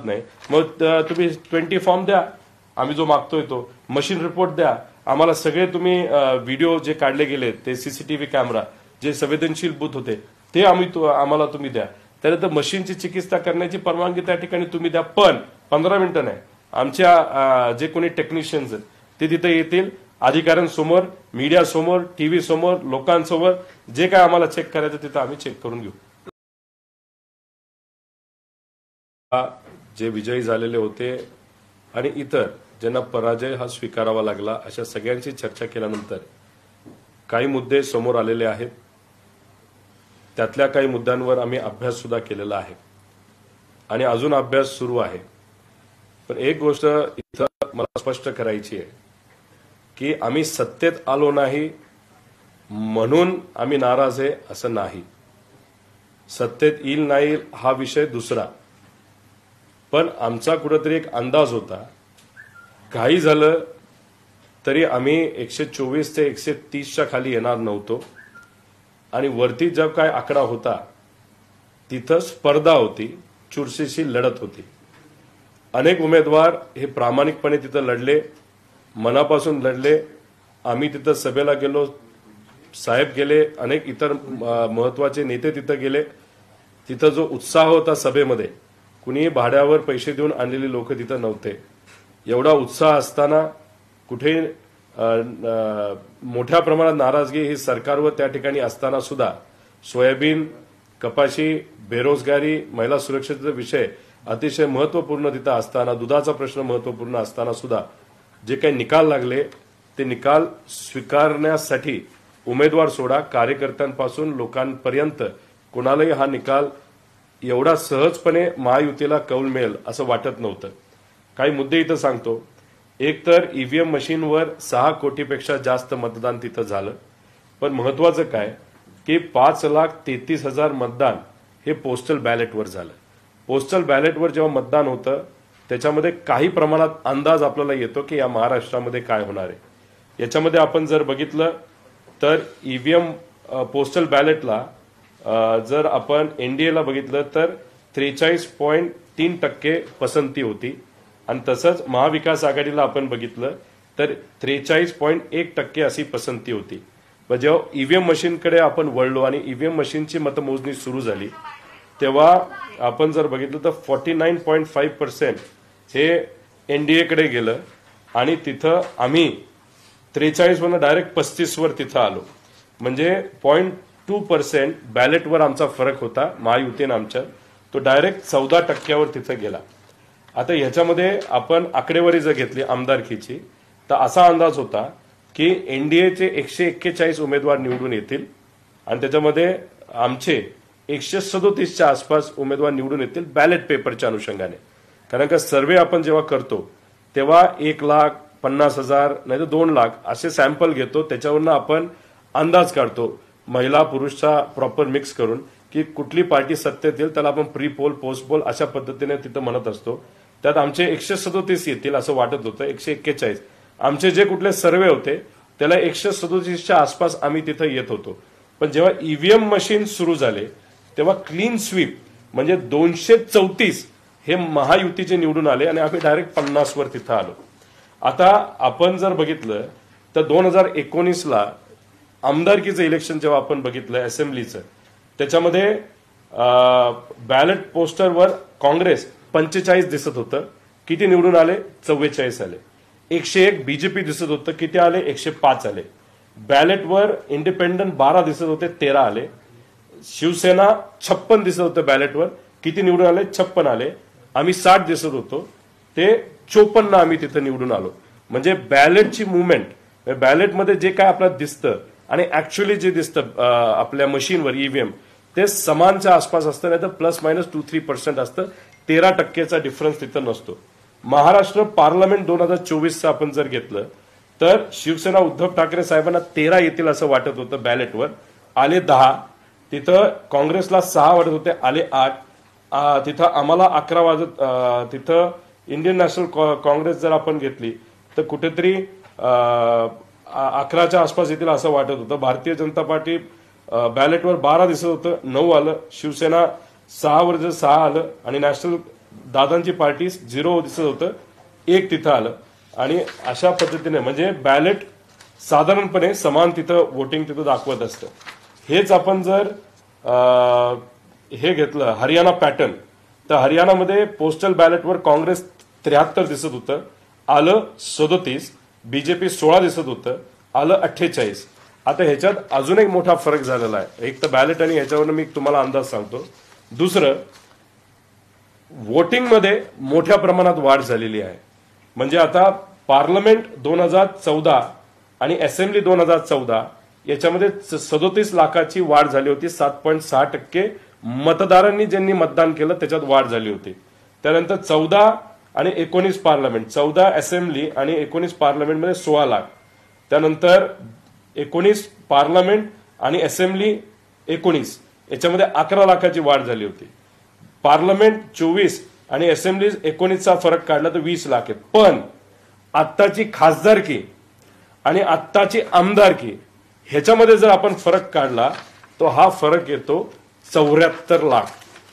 नाही। मग तुम्ही 20 फॉर्म द्या, आम्ही जो मागतोय तो मशीन रिपोर्ट द्या आम्हाला, सगळे तुम्ही व्हिडिओ जे काढले गेले ते सीसीटीव्ही कॅमेरा जे संवेदनशील बूथ होते ते आम्हाला तुम्ही द्या। त्यानंतर मशीनची चिकित्सा करण्याची परवानगी त्या ठिकाणी तुम्ही द्या, पण 15 मिनिटं नाही, आमच्या जे कोणी टेक्निशियन्स ते तिथे येतील, अधिकाऱ्यांसमोर, मीडिया समोर, टीव्ही समोर, लोकांसमोर जे काय आम्हाला चेक करायचं तिथं आम्ही चेक करून घेऊ। जे विजयी झालेले होते आणि इतर ज्यांना पराजय हा स्वीकारावा लागला अशा सगळ्यांची चर्चा केल्यानंतर काही मुद्दे समोर आलेले आहेत। त्यातल्या काही मुद्द्यांवर आम्ही अभ्यास सुद्धा केलेला आहे आणि अजून अभ्यास सुरू आहे। पण एक गोष्ट इथं मला स्पष्ट करायची आहे की आम्ही सत्तेत आलो नाही म्हणून आम्ही नाराज आहे असं नाही। सत्तेत येईल नाही हा विषय दुसरा, पण आमचा कुठेतरी एक अंदाज होता, काही झालं तरी आम्ही 124 ते 130च्या खाली येणार नव्हतो आणि वरती जब काय आकडा होता तिथं स्पर्धा होती, चुरशीची लढत होती। अनेक उमेदवार हे प्रामाणिकपणे तिथं लढले, मनापासून लढले। आम्ही तिथं सभेला गेलो, साहेब गेले, अनेक इतर महत्वाचे नेते तिथं गेले। तिथं जो उत्साह होता सभेमध्ये, कुणी भाड्यावर पैसे देऊन आणलेले लोक तिथं नव्हते। एवढा उत्साह असताना कुठे मोठ्या प्रमाणात नाराजगी ही सरकारवर त्या ठिकाणी असताना सुद्धा सोयाबीन, कपाशी, बेरोजगारी, महिला सुरक्षेचा विषय अतिशय महत्त्वपूर्ण तिथं असताना, दुधाचा प्रश्न महत्त्वपूर्ण असताना सुद्धा जे काही निकाल लागले ते निकाल स्वीकारण्यासाठी उमेदवार सोडा, कार्यकर्त्यांपासून लोकांपर्यंत कोणालाही हा निकाल एवढा सहजपणे महायुतीला कौल मिळेल असं वाटत नव्हतं। काही मुद्दे इथं सांगतो। एक तर ईव्हीएम मशीनवर 6 कोटीपेक्षा जास्त मतदान तिथं झालं, पण महत्वाचं काय की 5,33,000 मतदान हे पोस्टल बॅलेटवर झालं। पोस्टल बॅलेटवर जेव्हा मतदान होतं त्याच्यामध्ये काही प्रमाणात अंदाज आपल्याला येतो की या महाराष्ट्रामध्ये काय होणार आहे। याच्यामध्ये आपण जर बघितलं तर ईव्हीएम पोस्टल बॅलेटला जर आपण एनडीएला बघितलं तर 43.3% पसंती होती आणि तसंच महाविकास आघाडीला आपण बघितलं तर 43.1% अशी पसंती होती। पण जेव्हा ईव्हीएम मशीनकडे आपण वळलो आणि ईव्हीएम मशीनची मतमोजणी सुरू झाली तेव्हा आपण जर बघितलं तर 49.5% हे एनडीएकडे गेलं आणि तिथं आम्ही 43 वरून डायरेक्ट 35 वर तिथं आलो। म्हणजे 0.2% बॅलेटवर आमचा फरक होता महायुतीने आमच्या, तो डायरेक्ट 14% तिथं गेला। आता ह्याच्यामध्ये आपण आकडेवारी जर घेतली आमदारकीची तर असा अंदाज होता की एनडीएचे 141 उमेदवार निवडून येतील आणि त्याच्यामध्ये आमचे 137च्या आसपास उमेदवार निवडून येतील बॅलेट पेपरच्या अनुषंगाने। कारण का सर्वे आपण जेव्हा करतो तेव्हा 1,50,000 नाही तर 2 लाख असे सॅम्पल घेतो, त्याच्यावरनं आपण अंदाज काढतो महिला पुरुषचा प्रॉपर मिक्स करून की कुठली पार्टी सत्तेत येईल, त्याला आपण प्री पोल पोस्ट पोल अशा पद्धतीने तिथं म्हणत असतो। त्यात आमचे 137 येतील असं वाटत होतं, 141 आमचे जे कुठले सर्वे होते त्याला 137च्या आसपास आम्ही तिथं येत होतो। पण जेव्हा ईव्हीएम मशीन सुरू झाले तेव्हा क्लीन स्वीप म्हणजे 234 हे महायुतीचे निवडून आले आणि आम्ही डायरेक्ट 50 वर तिथं आलो। आता आपण जर बघितलं तर 2019ला आमदारकीचं इलेक्शन जेव्हा आपण बघितलं असेंब्लीचं, त्याच्यामध्ये बॅलेट पोस्टरवर काँग्रेस 45 दिसत होतं, किती निवडून आले? 44 आले। 101 बीजेपी दिसत होतं, किती आले? 105 आले। बॅलेटवर इंडिपेंडंट 12 दिसत होते, 13 आले। शिवसेना 56 दिसत होतं बॅलेटवर, किती निवडून आले? 56 आले। आम्ही 60 दिसत होतो, ते 54 आम्ही तिथं निवडून आलो। म्हणजे बॅलेटची मुवमेंट, बॅलेटमध्ये जे काय आपल्याला दिसतं आणि ऍक्च्युअली जे दिसतं आपल्या मशीनवर ईव्हीएम ते समानच्या आसपास असतं, नाही तर ±2-3% असतं। 13%चा डिफरन्स तिथं नसतो। महाराष्ट्र पार्लमेंट 2024चं आपण जर घेतलं तर शिवसेना उद्धव ठाकरे साहेबांना 13 येतील असं वाटत होतं, बॅलेटवर आले 10। तिथं काँग्रेसला 6 वाटत होते, आले 8। तिथं आम्हाला 11 वाजत, तिथं इंडियन नॅशनल काँग्रेस जर आपण घेतली तर कुठेतरी 11च्या आसपास येतील असं वाटत होतं। भारतीय जनता पार्टी बॅलेटवर 12 दिसत होतं, 9 आलं। शिवसेना 6 वर 6 आलं आणि नॅशनल दादांची पार्टी 0 दिसत होतं, 1 तिथं आलं. आणि अशा पद्धतीने म्हणजे बॅलेट साधारणपणे समान तिथं वोटिंग तिथं दाखवत असतं. हेच आपण जर हे घेतलं हरियाणा पॅटर्न, तर हरियाणामध्ये पोस्टल बॅलेटवर काँग्रेस 73 दिसत होतं, आलं 37, बीजेपी 16 दिसत होतं, आलं 48. आता ह्याच्यात अजून एक मोठा फरक झालेला आहे. एक तर बॅलेट आणि ह्याच्यावर मी तुम्हाला अंदाज सांगतो. दुसरं, वोटिंगमध्ये मोठ्या प्रमाणात वाढ झालेली आहे. म्हणजे आता पार्लमेंट 2014 आणि असेंब्ली 2014 याच्यामध्ये 37 लाखाची वाढ झाली होती. 7.6% मतदारांनी ज्यांनी मतदान केलं त्याच्यात वाढ झाली होती. त्यानंतर 14 आणि 19 पार्लमेंट, 14 असेंब्ली आणि 19 पार्लमेंटमध्ये 16 लाख. त्यानंतर 19 पार्लमेंट आणि असेंब्ली 19 याच्यामध्ये 11 लाखाची वाढ झाली होती. पार्लमेंट 24 आणि असेंब्ली 19चा फरक काढला तर 20 लाख आहे. पण आत्ताची खासदारकी आणि आत्ताची आमदारकी ह्याच्यामध्ये जर आपण फरक काढला तो हा फरक येतो 74 लाख.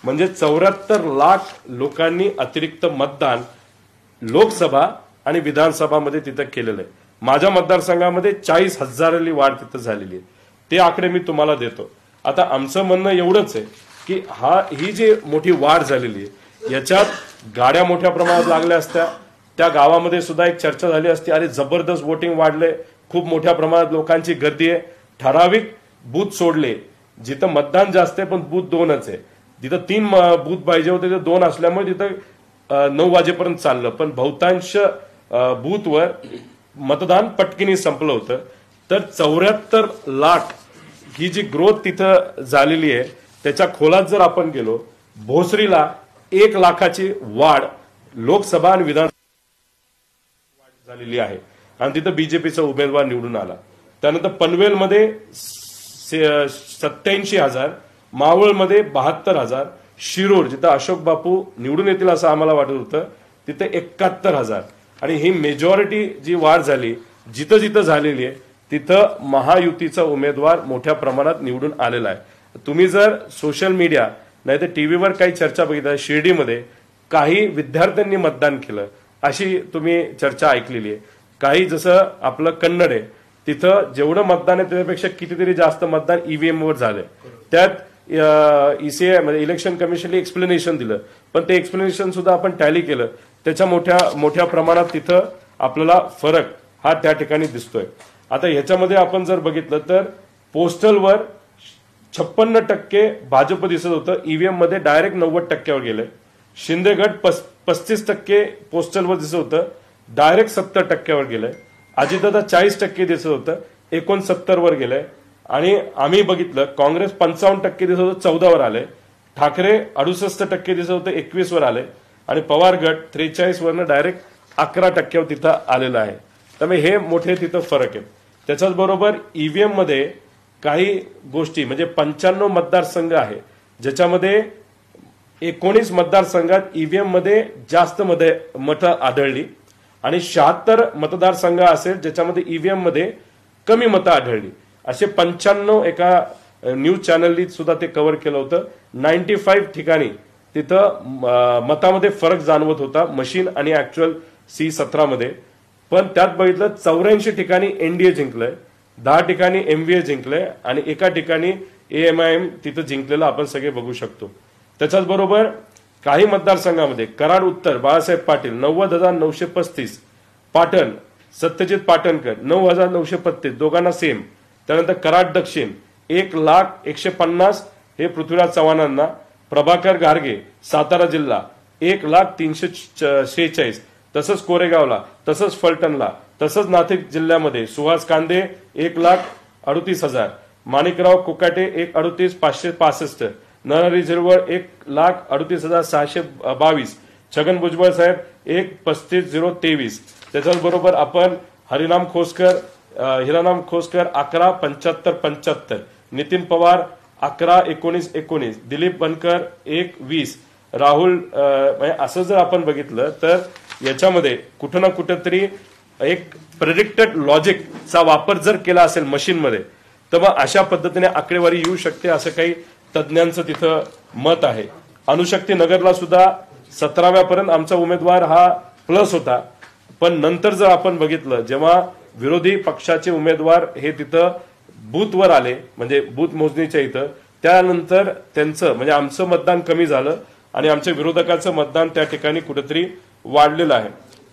म्हणजे 74 लाख लोकांनी अतिरिक्त मतदान लोकसभा आणि विधानसभामध्ये तिथं केलेलं आहे. माझ्या मतदारसंघामध्ये 40,000ली वाढ तिथं झालेली आहे. ते आकडे मी तुम्हाला देतो. आता आमचं म्हणणं एवढंच आहे की ही जी मोठी वाढ झालेली आहे याच्यात गाड्या मोठ्या प्रमाणात लागल्या असत्या. त्या गावामध्ये सुद्धा एक चर्चा झाली असती, अरे जबरदस्त वोटिंग वाढले, खूप मोठ्या प्रमाणात लोकांची गर्दी आहे. ठराविक बूथ सोडले जिथं मतदान जास्त आहे पण बूथ 2च आहे. जिथं 3 बूथ पाहिजे होते तिथं 2 असल्यामुळे तिथं 9 वाजेपर्यंत चाललं. पण बहुतांश बूथवर मतदान पटकीने संपलं होतं. तर 74 लाख ही जी ग्रोथ तिथं झालेली आहे त्याच्या खोलात जर आपण गेलो, भोसरीला 1 लाखाची वाढ लोकसभा आणि विधानसभा झालेली आहे आणि तिथं बीजेपीचा उमेदवार निवडून आला. त्यानंतर पनवेलमध्ये 87,000, मावळमध्ये 72,000, शिरूर जिथं अशोक बापू निवडून येतील असं आम्हाला वाटत होतं तिथे 71,000. आणि ही मेजॉरिटी जी वाढ झाली जिथं जिथं झालेली आहे तिथं महायुतीचा उमेदवार मोठ्या प्रमाणात निवडून आलेला आहे. तुम्ही जर सोशल मीडिया नाही तर टीव्हीवर काही चर्चा बघितल्या, शिर्डीमध्ये काही विद्यार्थ्यांनी मतदान केलं अशी तुम्ही चर्चा ऐकलेली आहे. काही जसं आपलं कन्नड आहे तिथं जेवढं मतदान आहे त्याच्यापेक्षा कितीतरी जास्त मतदान ईव्हीएम वर झालंय. त्यात ईसीआय म्हणजे इलेक्शन कमिशनने एक्सप्लेनेशन दिलं, पण ते एक्सप्लेनेशन सुद्धा आपण टॅली केलं. त्याच्या मोठ्या प्रमाणात तिथं आपल्याला फरक हा त्या ठिकाणी दिसतोय. आता ह्याच्यामध्ये आपण जर बघितलं तर पोस्टलवर 56% भाजप दिसत होतं, ईव्हीएम मध्ये डायरेक्ट 90%वर गेलंय. शिंदे गट 35% पोस्टलवर दिसत होतं, डायरेक्ट 70%वर गेलंय. अजितदादा 40% दिसत होतं, 69 वर गेलंय. आणि आम्ही बघितलं काँग्रेस 55% दिसत होतं, 14 वर आले. ठाकरे 68% दिसत होतं, 21 वर आले. आणि पवार गट 43 वरनं डायरेक्ट 11%वर तिथं आलेलं आहे. त्यामुळे हे मोठे तिथं फरक आहेत. त्याच्याच बरोबर ईव्हीएम मध्ये काही गोष्टी म्हणजे 95 मतदारसंघ आहे ज्याच्यामध्ये 19 मतदारसंघात ईव्हीएम मध्ये जास्त मतं आढळली आणि 76 मतदारसंघ असेल ज्याच्यामध्ये ईव्हीएम मध्ये कमी मतं आढळली. असे 95 एका न्यूज चॅनलनी सुद्धा ते कव्हर केलं होतं. 95 ठिकाणी तिथं मतामध्ये फरक जाणवत होता मशीन आणि ऍक्च्युअल C17 मध्ये. पण त्यात बघितलं 84 ठिकाणी एनडीए जिंकलंय, 10 ठिकाणी एमव्हीए जिंकलंय आणि एका ठिकाणी AMIM तिथं जिंकलेलं आपण सगळे बघू शकतो. त्याच्याच बरोबर काही मतदारसंघामध्ये कराड उत्तर बाळासाहेब पाटील 90,935, पाटण सत्यजित पाटणकर 9,935, दोघांना सेम. त्यानंतर कराड दक्षिण 1,01,50 हे पृथ्वीराज चव्हाणांना. प्रभाकर घारगे सातारा जिल्हा 1,03,46, तसंच कोरेगावला, तसंच फलटणला, तसंच नाशिक जिल्ह्यामध्ये सुहास कांदे 1,38,000, माणिकराव कोकाटे 1,38,565, नरहरी झिरवळ 1,38,622, छगन भुजबळ साहेब 1,35,023. त्याच्याबरोबर आपण हिरानाम खोसकर 11,75,75, नितीन पवार 11,19,19, दिलीप बनकर 1,20, राहुल असं जर आपण बघितलं तर याच्यामध्ये कुठं ना कुठेतरी एक प्रेडिक्टेड लॉजिकचा वापर जर केला असेल मशीनमध्ये तर मग अशा पद्धतीने आकडेवारी येऊ शकते असं काही तज्ज्ञांचं तिथं मत आहे. अणुशक्ती नगरला सुद्धा 17व्यापर्यंत आमचा उमेदवार हा प्लस होता, पण नंतर जर आपण बघितलं जेव्हा विरोधी पक्षाचे उमेदवार हे तिथं बूथवर आले, म्हणजे बूथ मोजणीच्या इथं, त्यानंतर त्यांचं म्हणजे आमचं मतदान कमी झालं आणि आमच्या विरोधकाचं मतदान त्या ठिकाणी कुठेतरी वाढलेलं आहे.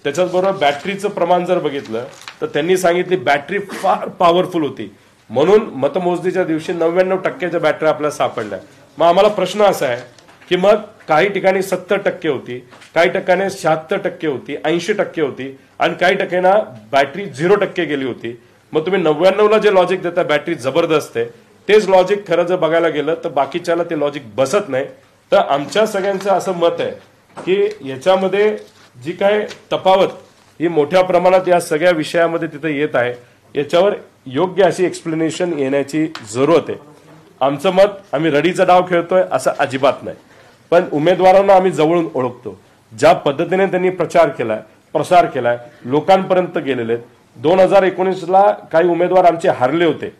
त्याच्याचबरोबर बॅटरीचं प्रमाण जर बघितलं तर त्यांनी सांगितली बॅटरी फार पॉवरफुल होती, म्हणून मतमोजणीच्या दिवशी 99% बॅटरी आपल्याला सापडल्या. मग आम्हाला प्रश्न असा आहे की मग काही ठिकाणी 70% होती, काही ठिकाणी 76% होती, 80% होती आणि काही ठिकाणी बॅटरी 0% गेली होती. मग तुम्ही 99ला जे लॉजिक देता बॅटरी जबरदस्त आहे, तेच लॉजिक खरं जर बघायला गेलं तर बाकीच्याला ते लॉजिक बसत नाही. तर आमच्या सगळ्यांचं असं मत आहे की याच्यामध्ये जी काय तफावत ही मोठ्या प्रमाणात या सगळ्या विषयामध्ये तिथे येत आहे, याच्यावर योग्य अशी एक्सप्लेनेशन येण्याची जरूरत आहे. आमचं मत आम्ही रडीचा डाव खेळतोय असं अजिबात नाही, पण उमेदवारांना आम्ही जवळून ओळखतो. ज्या पद्धतीने त्यांनी प्रचार केलाय, प्रसार केलाय, लोकांपर्यंत गेलेले आहेत. 2019ला काही उमेदवार आमचे हारले होते,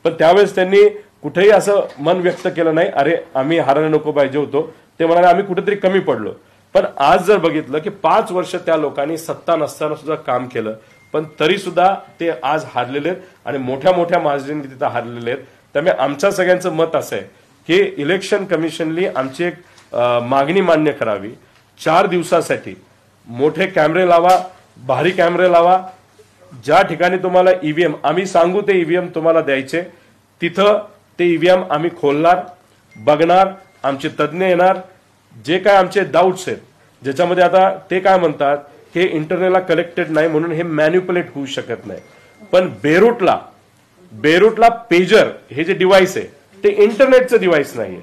पण त्यावेळेस त्यांनी कुठेही असं मन व्यक्त केलं नाही अरे आम्ही हारायला नको पाहिजे होतो, ते म्हणाले आम्ही कुठेतरी कमी पडलो. पण आज जर बघितलं की 5 वर्ष त्या लोकांनी सत्ता नसताना सुद्धा काम केलं, पण तरी सुद्धा ते आज हारलेले आहेत आणि मोठ्या मोठ्या मार्जिनने तिथं हारलेले आहेत. त्यामुळे आमच्या सगळ्यांचं मत असं आहे की इलेक्शन कमिशननी आमची एक मागणी मान्य करावी. 4 दिवसासाठी मोठे कॅमेरे लावा, भारी कॅमेरे लावा. ज्या ठिकाणी तुम्हाला ईव्हीएम आम्ही सांगू ते ईव्हीएम तुम्हाला द्यायचे, तिथं ते ईव्हीएम आम्ही खोलणार, बघणार, आमचे तज्ज्ञ येणार. जे काय आमचे डाऊट्स आहेत ज्याच्यामध्ये आता ते काय म्हणतात हे इंटरनेटला कनेक्टेड नाही म्हणून हे मॅन्युप्युलेट होऊ शकत नाही, पण बेरूटला पेजर हे जे डिव्हाइस आहे ते इंटरनेटचं डिव्हाइस नाहीये,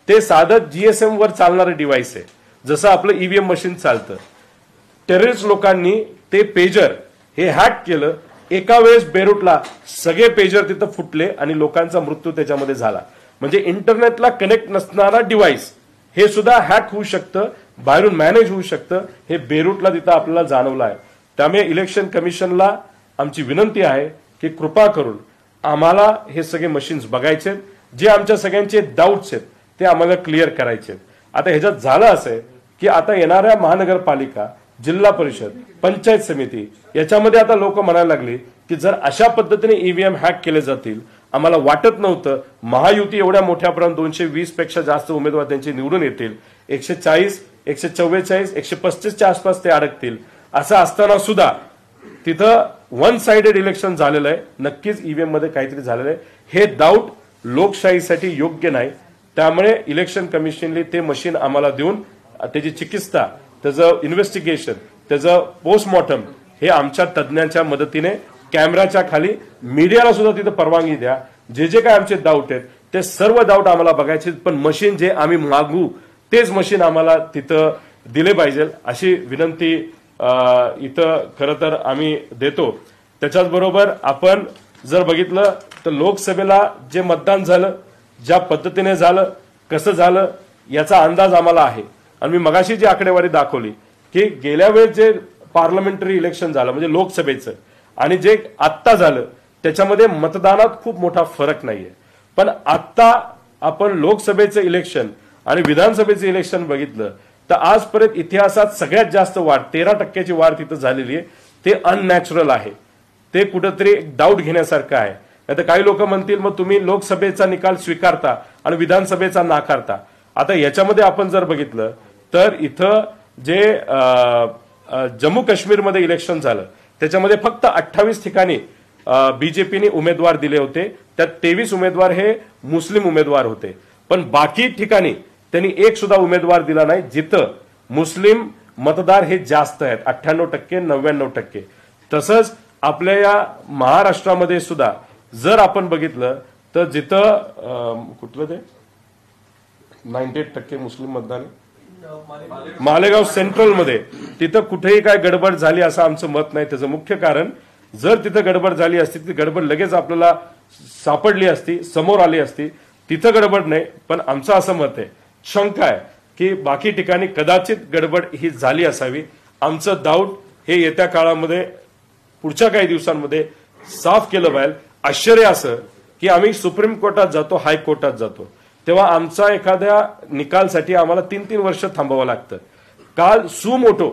ते साधं जीएसएम वर चालणारं डिव्हाइस आहे, जसं आपलं ईव्हीएम मशीन चालतं. टेररिस्ट लोकांनी ते पेजर हे हॅक केलं. एका वेळेस बेरूटला सगळे पेजर तिथं फुटले आणि लोकांचा मृत्यू त्याच्यामध्ये झाला. म्हणजे इंटरनेटला कनेक्ट नसणारा डिव्हाइस हे सुद्धा हॅक होऊ शकतं, बाहेरून मॅनेज होऊ शकतं. हे बेरूटला तिथं आपल्याला जाणवलं आहे. त्यामुळे इलेक्शन कमिशनला आमची विनंती आहे की कृपा करून आम्हाला हे सगळे मशीन्स बघायचे, जे आमच्या सगळ्यांचे डाऊट्स आहेत ते आम्हाला क्लिअर करायचे. आता ह्याच्यात झालं असं आहे की आता येणाऱ्या महानगरपालिका, जिल्हा परिषद, पंचायत समिती याच्यामध्ये आता लोक म्हणायला लागली की जर अशा पद्धतीने ईव्हीएम हॅक केले जातील, आम्हाला वाटत नव्हतं महायुती एवढ्या मोठ्या प्रमाणात 220 पेक्षा जास्त उमेदवार त्यांचे निवडून येतील, 140, 144, 135च्या आसपास ते अडकतील. असं असताना सुद्धा तिथं वन साइडेड इलेक्शन झालेलं आहे. नक्कीच ईव्हीएम मध्ये काहीतरी झालेलं आहे. हे डाऊट लोकशाहीसाठी योग्य नाही. त्यामुळे इलेक्शन कमिशनने ते मशीन आम्हाला देऊन त्याची चिकित्सा, त्याचं इन्व्हेस्टिगेशन, त्याचं पोस्टमॉर्टम हे आमच्या तज्ज्ञांच्या मदतीने कॅमेराच्या खाली मीडियाला सुद्धा तिथं परवानगी द्या. जे जे काय आमचे डाऊट आहेत ते सर्व डाऊट आम्हाला बघायचे, पण मशीन जे आम्ही मागू तेच मशीन आम्हाला तिथं दिले पाहिजे अशी विनंती इथं खरं तर आम्ही देतो. त्याच्याचबरोबर आपण जर बघितलं तर लोकसभेला जे मतदान झालं, ज्या पद्धतीने झालं, कसं झालं याचा अंदाज आम्हाला आहे. आणि मी मगाशी जी आकडेवारी दाखवली की गेल्या वेळेस जे पार्लमेंटरी इलेक्शन झालं म्हणजे लोकसभेचं आणि जे आत्ता झालं त्याच्यामध्ये मतदानात खूप मोठा फरक नाहीये. पण आत्ता आपण लोकसभेचं इलेक्शन आणि विधानसभेचं इलेक्शन बघितलं तर आजपर्यंत इतिहासात सगळ्यात जास्त वाढ 13% वाढ तिथं झालेली आहे. ते अननॅचरल आहे, ते कुठंतरी डाऊट घेण्यासारखं आहे. नाहीतर काही लोक म्हणतील मग तुम्ही लोकसभेचा निकाल स्वीकारता आणि विधानसभेचा नाकारता. आता याच्यामध्ये आपण जर बघितलं तर इथं जे जम्मू काश्मीरमध्ये इलेक्शन झालं त्याच्यामध्ये फक्त 28 ठिकाणी बीजेपीने उमेदवार दिले होते, त्यात 23 उमेदवार हे मुस्लिम उमेदवार होते. पण बाकी ठिकाणी त्यांनी एक सुद्धा उमेदवार दिला नाही जिथं मुस्लिम मतदार हे जास्त आहेत, 98%, 99%. तसंच आपल्या या महाराष्ट्रामध्ये सुद्धा जर आपण बघितलं तर जिथं कुठलं ते 98% मुस्लिम मतदार मालेगाव सेंट्रलमध्ये, तिथं कुठेही काय गडबड झाली असं आमचं मत नाही. त्याचं मुख्य कारण जर तिथं गडबड झाली असती ती गडबड लगेच आपल्याला सापडली असती, समोर आली असती. तिथं गडबड नाही, पण आमचं असं मत आहे, शंका आहे की बाकी ठिकाणी कदाचित गडबड ही झाली असावी. आमचं डाऊट हे येत्या काळामध्ये पुढच्या काही दिवसांमध्ये साफ केलं पाहिजे. आश्चर्य असं की आम्ही सुप्रीम कोर्टात जातो, हायकोर्टात जातो, तेव्हा आमचा एखाद्या निकालसाठी आम्हाला 3-3 वर्ष थांबावं लागतं. काल सुमोटो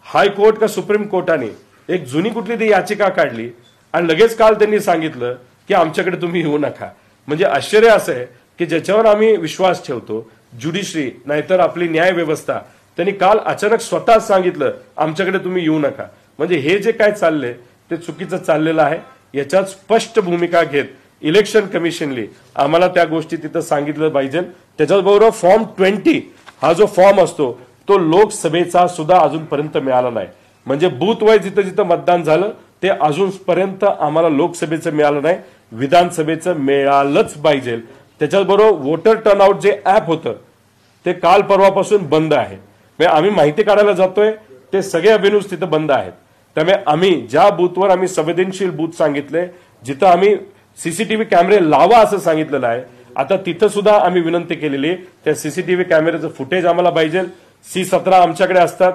हायकोर्ट का सुप्रीम कोर्टाने एक जुनी कुठली ती याचिका काढली आणि लगेच काल त्यांनी सांगितलं की आमच्याकडे तुम्ही येऊ नका. म्हणजे आश्चर्य असं आहे की ज्याच्यावर आम्ही विश्वास ठेवतो, ज्युडिशरी नाहीतर आपली न्याय व्यवस्था, त्यांनी काल अचानक स्वतः सांगितलं आमच्याकडे तुम्ही येऊ नका. म्हणजे हे जे काय चाललंय ते चुकीचं चाललेलं आहे. याच्यात स्पष्ट भूमिका घेत इलेक्शन कमिशनली आम्हाला त्या गोष्टी तिथं सांगितलं पाहिजे. त्याच्याबरोबर फॉर्म 20 हा जो फॉर्म असतो तो लोकसभेचा सुद्धा अजूनपर्यंत मिळाला नाही. म्हणजे बूथ वाईज जिथं जिथं मतदान झालं ते अजूनपर्यंत आम्हाला लोकसभेचं मिळालं नाही, विधानसभेचं मिळालंच पाहिजे. त्याच्याबरोबर वोटर टर्नआउट जे ऍप होतं ते काल परवापासून बंद आहे. म्हणजे आम्ही माहिती काढायला जातोय ते सगळे अव्हेन्यूज तिथं बंद आहेत. त्यामुळे आम्ही ज्या बूथवर आम्ही संवेदनशील बूथ सांगितले, जिथं आम्ही सीसीटीव्ही कॅमेरे लावा असं सांगितलेलं आहे, आता तिथं सुद्धा आम्ही विनंती केलेली आहे त्या सीसीटीव्ही कॅमेऱ्याचं फुटेज आम्हाला पाहिजे. C17 आमच्याकडे असतात.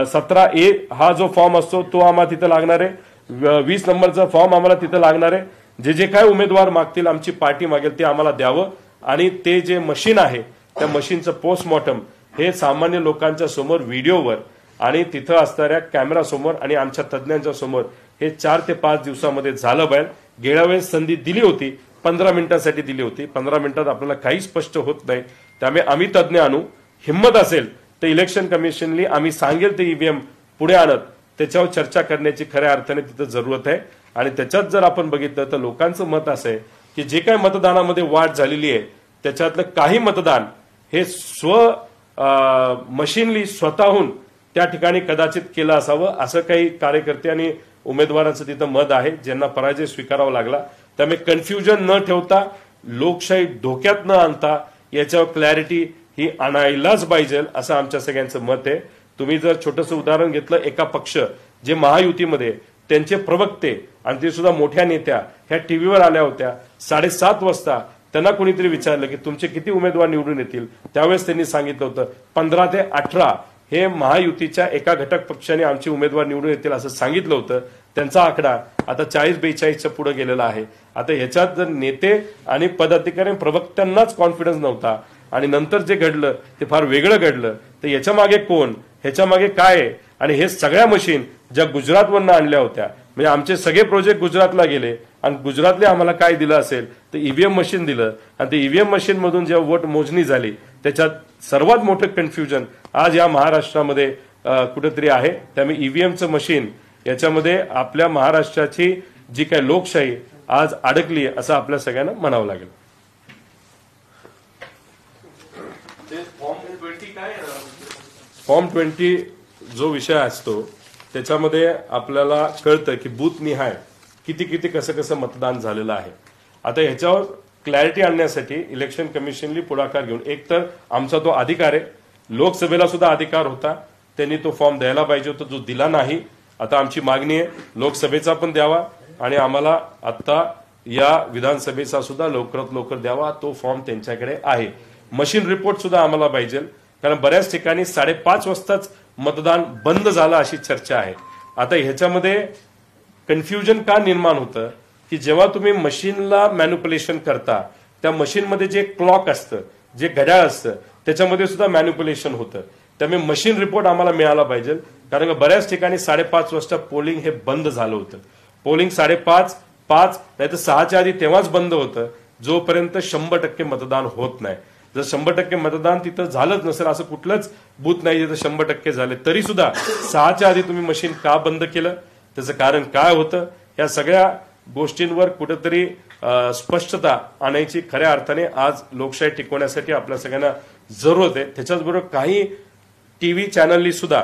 17A हा जो फॉर्म असतो तो आम्हाला तिथं लागणार आहे. 20 नंबरचा फॉर्म आम्हाला तिथं लागणार आहे. जे जे काय उमेदवार मागतील, आमची पार्टी मागेल ते आम्हाला द्यावं. आणि ते जे मशीन आहे त्या मशीनचं पोस्टमॉर्टम हे सामान्य लोकांच्या समोर व्हिडिओवर आणि तिथं असणाऱ्या कॅमेरा समोर आणि आमच्या तज्ज्ञांच्या समोर हे 4 ते 5 दिवसामध्ये झालं पाहिजे. गेल्या वेळेस संधी दिली होती, 15 मिनिटांसाठी दिली होती. 15 मिनिटात आपल्याला काही स्पष्ट होत नाही. त्यामुळे आम्ही तज्ज्ञ आणू, हिंमत असेल तर इलेक्शन कमिशनली आम्ही सांगेल ते ईव्हीएम पुढे आणत त्याच्यावर चर्चा करण्याची खऱ्या अर्थाने तिथं जरूरत आहे. आणि त्याच्यात जर आपण बघितलं तर लोकांचं मत असं आहे की जे काही मतदानामध्ये वाढ झालेली आहे त्याच्यातलं काही मतदान हे मशीनली स्वतःहून त्या ठिकाणी कदाचित केलं असावं असं काही कार्यकर्ते आणि उमेदवारांचं तिथं मत आहे, ज्यांना पराजय स्वीकारावा लागला. त्यामुळे कन्फ्युजन न ठेवता, लोकशाही धोक्यात न आणता याच्यावर क्लॅरिटी ही आणायलाच पाहिजे असं आमच्या सगळ्यांचं मत आहे. तुम्ही जर छोटंसं उदाहरण घेतलं, एका पक्ष जे महायुतीमध्ये त्यांचे प्रवक्ते आणि ते सुद्धा मोठ्या नेत्या ह्या टीव्हीवर आल्या होत्या 7:30 वाजता. त्यांना कोणीतरी विचारलं की तुमचे किती उमेदवार निवडून येतील, त्यावेळेस त्यांनी सांगितलं होतं 15 ते 18 हे महायुतीच्या एका घटक पक्षाने आमचे उमेदवार निवडून येतील असं सांगितलं होतं. त्यांचा आकडा आता 40-42च्या पुढे गेलेला आहे. आता ह्याच्यात जर नेते आणि पदाधिकारी प्रवक्त्यांनाच कॉन्फिडन्स नव्हता आणि नंतर जे घडलं ते फार वेगळं घडलं, तर याच्या मागे कोण, ह्याच्या मागे काय आहे? आणि हे सगळ्या मशीन ज्या गुजरातवरनं आणल्या होत्या, म्हणजे आमचे सगळे प्रोजेक्ट गुजरातला गेले आणि गुजरातले आम्हाला काय दिलं असेल तर ईव्हीएम मशीन दिलं. आणि ते ईव्हीएम मशीन मधून जेव्हा वोट मोजणी झाली त्याच्यात सर्वात मोठं कन्फ्युजन आज या महाराष्ट्रामध्ये कुठेतरी आहे. त्यामुळे ईव्हीएमचं मशीन याच्यामध्ये आपल्या महाराष्ट्राची जी काही लोकशाही आज अडकली असं आपल्या सगळ्यांना म्हणावं लागेल. फॉर्म 20 जो विषय असतो त्याच्यामध्ये आपल्याला कळतं की बूथ निहाय किती किती कसं कसं मतदान झालेलं आहे. आता ह्याच्यावर क्लॅरिटी आणण्यासाठी इलेक्शन कमिशननी पुढाकार घेऊन, एक तर आमचा तो अधिकार आहे, लोकसभेला सुद्धा अधिकार होता, त्यांनी तो फॉर्म द्यायला पाहिजे होता, जो दिला नाही. आता आमची मागणी आहे लोकसभेचा पण द्यावा आणि आम्हाला आता या विधानसभेचा सुद्धा लवकरात लवकर द्यावा. तो फॉर्म त्यांच्याकडे आहे. मशीन रिपोर्ट सुद्धा आम्हाला पाहिजे, कारण बऱ्याच ठिकाणी 5:30 वाजताच मतदान बंद झालं अशी चर्चा आहे. आता ह्याच्यामध्ये कन्फ्युजन का निर्माण होतं की जेव्हा तुम्ही मशीनला मॅन्युप्युलेशन करता, त्या मशीनमध्ये जे क्लॉक असतं, जे घड्याळ असतं, त्याच्यामध्ये सुद्धा मॅन्युप्युलेशन होतं. त्यामुळे मशीन रिपोर्ट आम्हाला मिळाला पाहिजे, कारण बऱ्याच ठिकाणी 5:30 वाजता पोलिंग हे बंद झालं होतं. पोलिंग 5:30, 5 नाही तर 6च्या आधी तेव्हाच बंद होतं, जोपर्यंत 100% मतदान होत नाही. जर 100% मतदान तिथं झालंच नसेल, असं कुठलंच बूथ नाही जिथं 100% झाले, तरी सुद्धा 6च्या आधी तुम्ही मशीन का बंद केलं, त्याचं कारण काय होतं, या सगळ्या गोष्टींवर कुठेतरी स्पष्टता आणायची खऱ्या अर्थाने आज लोकशाही टिकवण्यासाठी आपल्या सगळ्यांना जरूरत आहे. त्याच्याचबरोबर काही टीव्ही चॅनलनी सुद्धा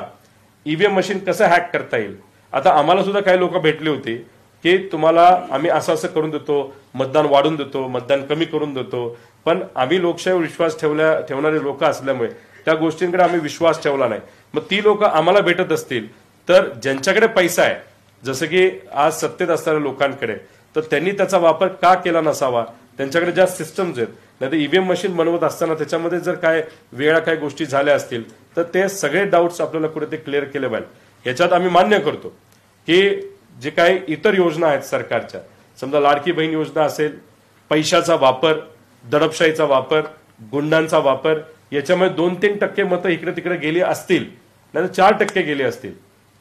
ईव्हीएम मशीन कसं हॅक करता येईल. आता आम्हाला सुद्धा काही लोक भेटले होते की तुम्हाला आम्ही असं असं करून देतो, मतदान वाढून देतो, मतदान कमी करून देतो, पण आम्ही लोकशाहीवर विश्वास ठेवणारे लोक असल्यामुळे त्या गोष्टींकडे आम्ही विश्वास ठेवला नाही. मग ती लोक आम्हाला भेटत असतील तर ज्यांच्याकडे पैसा आहे, जसं की आज सत्तेत असणाऱ्या लोकांकडे, तर त्यांनी त्याचा वापर का केला नसावा. त्यांच्याकडे ज्या सिस्टम्स आहेत, नाही तर ईव्हीएम मशीन बनवत असताना त्याच्यामध्ये जर काय वेगळ्या काही गोष्टी झाल्या असतील तर ते सगळे डाऊट्स आपल्याला कुठे ते क्लिअर केले पाहिजे. ह्याच्यात आम्ही मान्य करतो की जे काही इतर योजना आहेत सरकारच्या, समजा लाडकी बहीण योजना असेल, पैशाचा वापर, दडपशाहीचा वापर, गुंडांचा वापर, याच्यामुळे 2-3% मतं इकडे तिकडे गेली असतील, नाही 4% गेली असतील,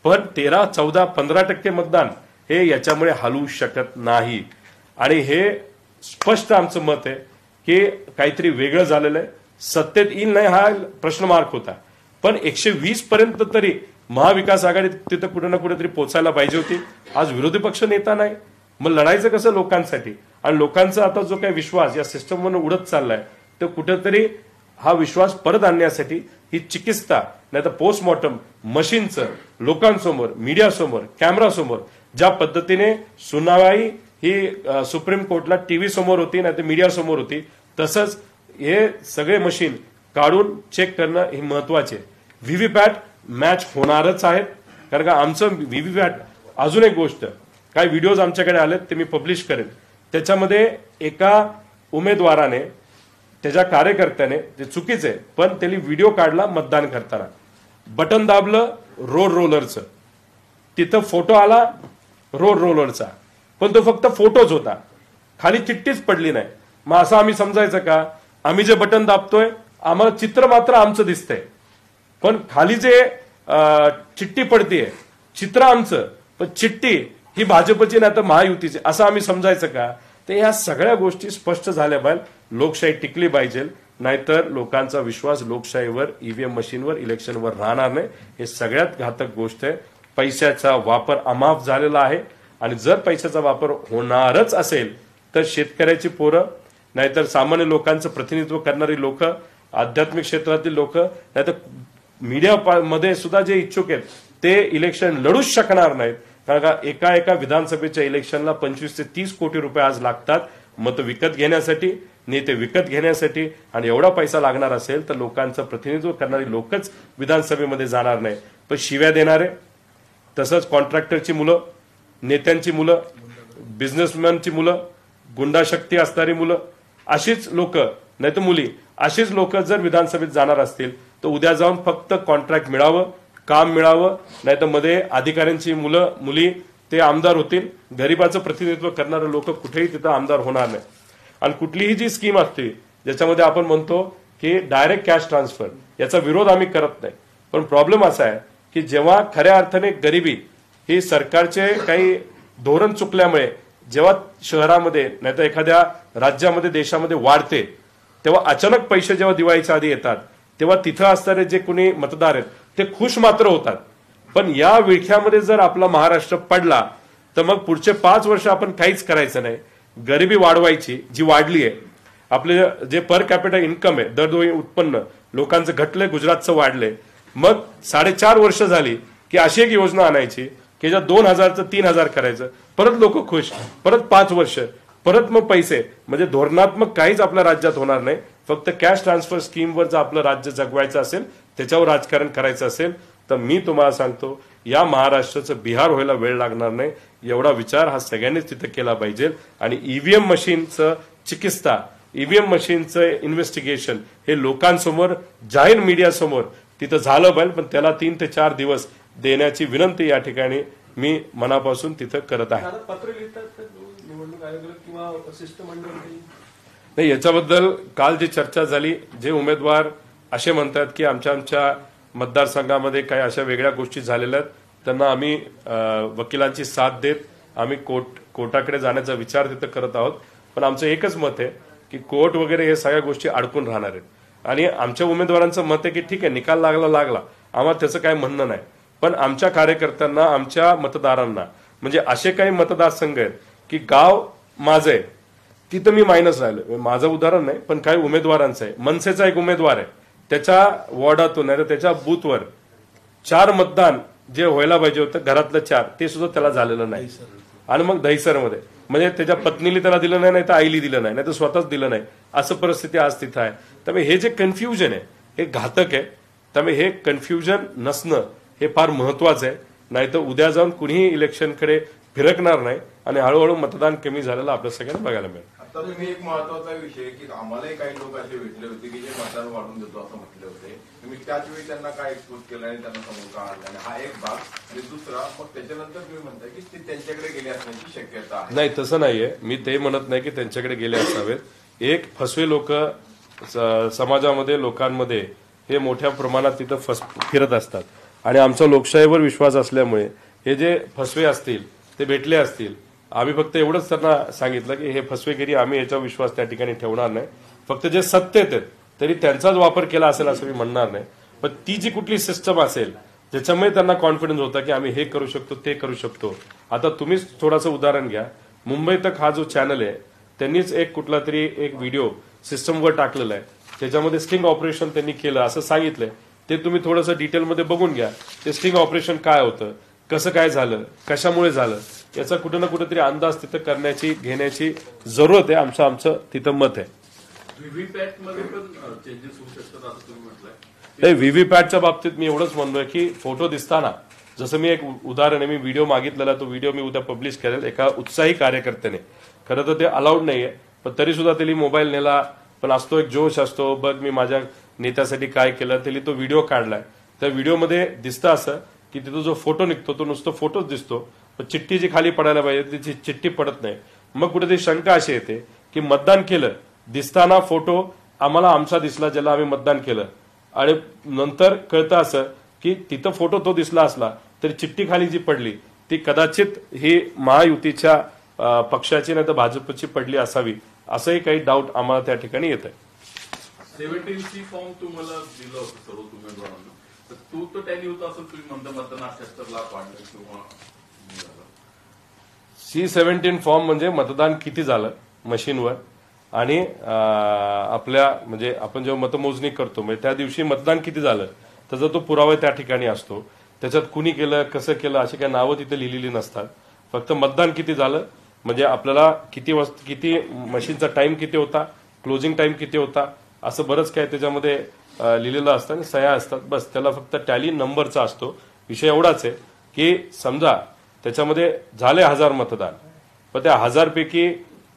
पण 13, 14, 15% मतदान हे याच्यामुळे हलवू शकत नाही. आणि हे स्पष्ट आमचं मत आहे की काहीतरी वेगळं झालेलं आहे. सत्तेत येईल नाही हा प्रश्नमार्क होता, पण 120 पर्यंत तरी महाविकास आघाडी तिथं कुठे ना कुठेतरी पोचायला पाहिजे होती. आज विरोधी पक्ष नेता नाही, मग लढायचं कसं लोकांसाठी? आणि लोकांचा आता जो काही विश्वास या सिस्टमवर उडत चाललाय, तर कुठेतरी हा विश्वास परत आणण्यासाठी ही चिकित्सा नाही तर पोस्टमॉर्टम मशीनचं लोकांसमोर, मीडियासमोर, कॅमेरासमोर ज्या पद्धतीने सुनावणी ही सुप्रीम कोर्टला टीव्ही समोर होती नाही तर मीडिया समोर होती, तसंच हे सगळे मशीन काढून चेक करणं हे महत्वाचे. व्हीव्हीपॅट मॅच होणारच आहेत, कारण का आमचं व्हीव्हीपॅट. अजून एक गोष्ट, काही व्हिडिओज आमच्याकडे आलेत ते मी पब्लिश करेन. त्याच्यामध्ये एका उमेदवाराने त्याच्या कार्यकर्त्याने, ते चुकीचे पण त्यांनी व्हिडिओ काढला मतदान करताना, बटन दाबलं रोड रोलरचं, तिथं फोटो आला रोड रोलरचा, पण तो फक्त फोटोच होता, खाली चिठ्ठीच पडली नाही. मग असं आम्ही समजायचं का आम्ही जे बटन दाबतोय आम्हाला चित्र मात्र आमचं दिसतंय, पण खाली जे चिठ्ठी पडतीये चित्र आमचं, पण चिठ्ठी ही भाजपची नाही तर महायुतीची, असं आम्ही समजायचं का? तर ह्या सगळ्या गोष्टी स्पष्ट झाल्या पाहिजे. लोकशाही टिकली पाहिजे, नाहीतर लोकांचा विश्वास लोकशाहीवर, ईव्हीएम मशीनवर, इलेक्शनवर राहणार नाही. हे सगळ्यात घातक गोष्ट आहे. पैशाचा वापर अमाप झालेला आहे, आणि जर पैशाचा वापर होणारच असेल तर शेतकऱ्याची पोरं, नाहीतर सामान्य लोकांचं प्रतिनिधित्व करणारी लोक, आध्यात्मिक क्षेत्रातील लोक, नाहीतर मीडिया मध्ये सुद्धा जे इच्छुक आहेत ते इलेक्शन लढूच शकणार नाहीत. कारण का एका विधानसभेच्या इलेक्शनला 25 ते 30 कोटी रुपये आज लागतात मत विकत घेण्यासाठी, नेते विकत घेण्यासाठी. आणि एवढा पैसा लागणार असेल तर लोकांचं प्रतिनिधित्व करणारी लोकच विधानसभेमध्ये जाणार नाही, पण शिव्या देणारे, तसंच कॉन्ट्रॅक्टरची मुलं, नेत्यांची मुलं, बिझनेसमॅनची मुलं, गुंडाशक्ती असणारी मुलं, अशीच लोक नाही तर मुली, अशीच लोक जर विधानसभेत जाणार असतील तर उद्या जाऊन फक्त कॉन्ट्रॅक्ट मिळावं, काम मिळावं, नाही तर मध्ये अधिकाऱ्यांची मुलं मुली ते आमदार होतील. गरिबाचं प्रतिनिधित्व करणारे लोक कुठेही तिथं आमदार होणार नाही. आणि कुठलीही जी स्कीम असते ज्याच्यामध्ये आपण म्हणतो की डायरेक्ट कॅश ट्रान्सफर, याचा विरोध आम्ही करत नाही, पण प्रॉब्लेम असा आहे की जेव्हा खऱ्या अर्थाने गरिबी ही सरकारचे काही धोरण चुकल्यामुळे जेव्हा शहरामध्ये नाही तर एखाद्या राज्यामध्ये, देशामध्ये वाढते, तेव्हा अचानक पैसे जेव्हा दिवाळीच्या आधी येतात तेव्हा तिथं असणारे जे कोणी मतदार आहेत ते खुश मात्र होतात. पण या विळख्यामध्ये जर आपला महाराष्ट्र पडला तर मग पुढचे 5 वर्ष आपण काहीच करायचं नाही. गरिबी वाढवायची जी वाढली आहे, आपले जे पर कॅपिटल इन्कम आहे, दरडोई उत्पन्न लोकांचं घटलंय, गुजरातचं वाढलंय. मग 4.5 वर्ष झाली की अशी एक योजना आणायची की ज्या 2,000चं 3,000 करायचं, परत लोक खुश, परत 5 वर्ष, परत मग पैसे. म्हणजे धोरणात्मक काहीच आपल्या राज्यात होणार नाही. फक्त कॅश ट्रान्सफर स्कीमवर जर आपलं राज्य जगवायचं असेल, त्याच्यावर राजकारण करायचं असेल, तर मी तुम्हाला सांगतो या महाराष्ट्राचं बिहार व्हायला वेळ लागणार नाही. एवढा विचार हा सगळ्यांनीच तिथे केला पाहिजे. आणि ईव्हीएम मशीनचं चिकित्सा, ईव्हीएम मशीनचं इन्व्हेस्टिगेशन हे लोकांसमोर, जाहीर मीडियासमोर तिथं झालं पाहिजे, पण त्याला 3 ते 4 दिवस देण्याची विनंती या ठिकाणी मी मनापासून तिथं करत आहे. पत्र लिहितात निवडणूक आयोगाला किंवा शिष्टमंडळ नाही, याच्याबद्दल काल जी चर्चा झाली, जे उमेदवार असे म्हणतात की आमच्या मतदारसंघामध्ये काही अशा वेगळ्या गोष्टी झालेल्या आहेत, त्यांना आम्ही वकिलांची साथ देत आम्ही कोर्टाकडे जाण्याचा विचार तिथं करत आहोत. पण आमचं एकच मत आहे की कोर्ट वगैरे हे सगळ्या गोष्टी अडकून राहणार आहेत. आणि आमच्या उमेदवारांचं मत आहे की ठीक आहे, निकाल लागला, आम्हाला त्याचं काही म्हणणं नाही, पण आमच्या कार्यकर्त्यांना, आमच्या मतदारांना, म्हणजे असे काही मतदारसंघ आहेत की गाव माझं आहे तिथं मी मायनस राहिलो. माझं उदाहरण नाही, पण काही उमेदवारांचं आहे. मनसेचा एक उमेदवार आहे, त्याच्या वॉर्डातून नाही तर त्याच्या बूथवर 4 मतदान जे व्हायला पाहिजे होतं, घरातलं 4 ते सुद्धा त्याला झालेलं नाही. आणि मग दहिसरमध्ये म्हणजे त्याच्या पत्नीला त्याला दिलं नाही तर आईली दिलं नाही तर स्वतःच दिलं नाही, असं परिस्थिती आज तिथं आहे. त्यामुळे हे जे कन्फ्युजन आहे हे घातक आहे. त्यामुळे हे कन्फ्युजन नसणं हे फार महत्वाचं आहे, नाहीतर उद्या जाऊन कुणीही इलेक्शनकडे फिरकणार नाही आणि हळूहळू मतदान कमी झालेलं आपल्या सगळ्यांना बघायला मिळेल. आता तुम्ही एक महत्वाचा विषय की आम्हालाही काही लोक असे भेटले होते की जे मतदान वाढून देतो असं म्हटले होते. तुम्ही त्याच वेळी त्यांना काय एक्सपोज केलं आणि त्यांना समोर का आणलं, आणि हा एक भाग. आणि दुसरा मग त्याच्यानंतर तुम्ही म्हणताय की ते त्यांच्याकडे गेले असण्याची शक्यता आहे. नाही, तसं नाहीये. मी ते म्हणत नाही की त्यांच्याकडे गेले असावेत. एक फसवे लोक समाजामध्ये लोकांमध्ये हे मोठ्या प्रमाणात तिथं फिरत असतात आणि आमचा लोकशाहीवर विश्वास असल्यामुळे हे जे फसवे असतील ते भेटले असतील. आम्ही फक्त एवढंच त्यांना सांगितलं की हे फसवेगिरी आम्ही याच्यावर विश्वास त्या ठिकाणी ठेवणार नाही. फक्त जे सत्तेत आहेत तरी त्यांचाच वापर केला असेल असं मी म्हणणार नाही. पण ती जी कुठली सिस्टम असेल ज्याच्यामुळे त्यांना कॉन्फिडन्स होता की आम्ही हे करू शकतो ते करू शकतो. आता तुम्हीच थोडंसं उदाहरण घ्या. मुंबई तक हा जो चॅनल आहे त्यांनीच एक कुठला तरी एक व्हिडिओ सिस्टमवर टाकलेला आहे. त्याच्यामध्ये स्टिंग ऑपरेशन त्यांनी केलं असं सांगितलंय. ते तुम्ही थोडंसं डिटेलमध्ये बघून घ्या. ते स्टिंग ऑपरेशन काय होतं, कसं काय झालं, कशामुळे झालं, याचा कुठं ना कुठेतरी अंदाज तिथं करण्याची घेण्याची जरूरत आहे. आमचं तिथं मत आहे. व्हीव्हीपॅट मध्ये पण चेंजेस होऊ शकतात असं तुम्ही म्हटलंय. नाही, व्हीव्हीपॅटच्या बाबतीत मी एवढंच म्हणतोय की फोटो दिसताना जसं मी एक उदाहरण आहे, मी व्हिडिओ मागितलेला तो व्हिडिओ मी उद्या पब्लिश करेल एका उत्साही कार्यकर्त्याने. खरं तर ते अलाउड नाहीये पण तरी सुद्धा त्यांनी मोबाईल नेला. पण असतो एक जोश असतो, बघ मी माझ्या नेत्यासाठी काय केलं. त्यांनी तो व्हिडिओ काढलाय. त्या व्हिडिओमध्ये दिसतं असं की तिथं जो फोटो निघतो तो नुसतं फोटोच दिसतो, पण चिठ्ठी जी खाली पडायला पाहिजे तिची चिठ्ठी पडत नाही. मग कुठेतरी शंका अशी येते की मतदान केलं, दिसताना फोटो आम्हाला आमचा दिसला ज्याला आम्ही मतदान केलं, आणि नंतर कळतं असं की तिथं फोटो तो दिसला असला तरी चिठ्ठी खाली जी पडली ती कदाचित ही महायुतीच्या पक्षाची नाही तर भाजपची पडली असावी, असंही काही डाऊट आम्हाला त्या ठिकाणी येत आहे. 17C फॉर्म तुम्हाला दिलं होतं सर्व उमेदवारांना, तर तो टॅली होता असं तुम्ही म्हणता मतदान 78 लाख वाढलं किंवा C-17 फॉर्म म्हणजे मतदान किती झालं मशीनवर आणि आपल्या म्हणजे आपण जेव्हा मतमोजणी करतो म्हणजे त्या दिवशी मतदान किती झालं त्याचा तो पुरावा त्या ठिकाणी असतो. त्याच्यात कुणी केलं कसं केलं अशी काही नावं तिथे लिहिलेली नसतात. फक्त मतदान किती झालं म्हणजे आपल्याला किती मशीनचा टाइम किती होता, क्लोजिंग टाइम किती होता, असं बरंच काय त्याच्यामध्ये लिहिलेलं असतं आणि सह्या असतात. बस त्याला फक्त टॅली नंबरचा असतो. विषय एवढाच आहे की समजा त्याच्यामध्ये झाले 1000 मतदान, पण त्या 1000 पैकी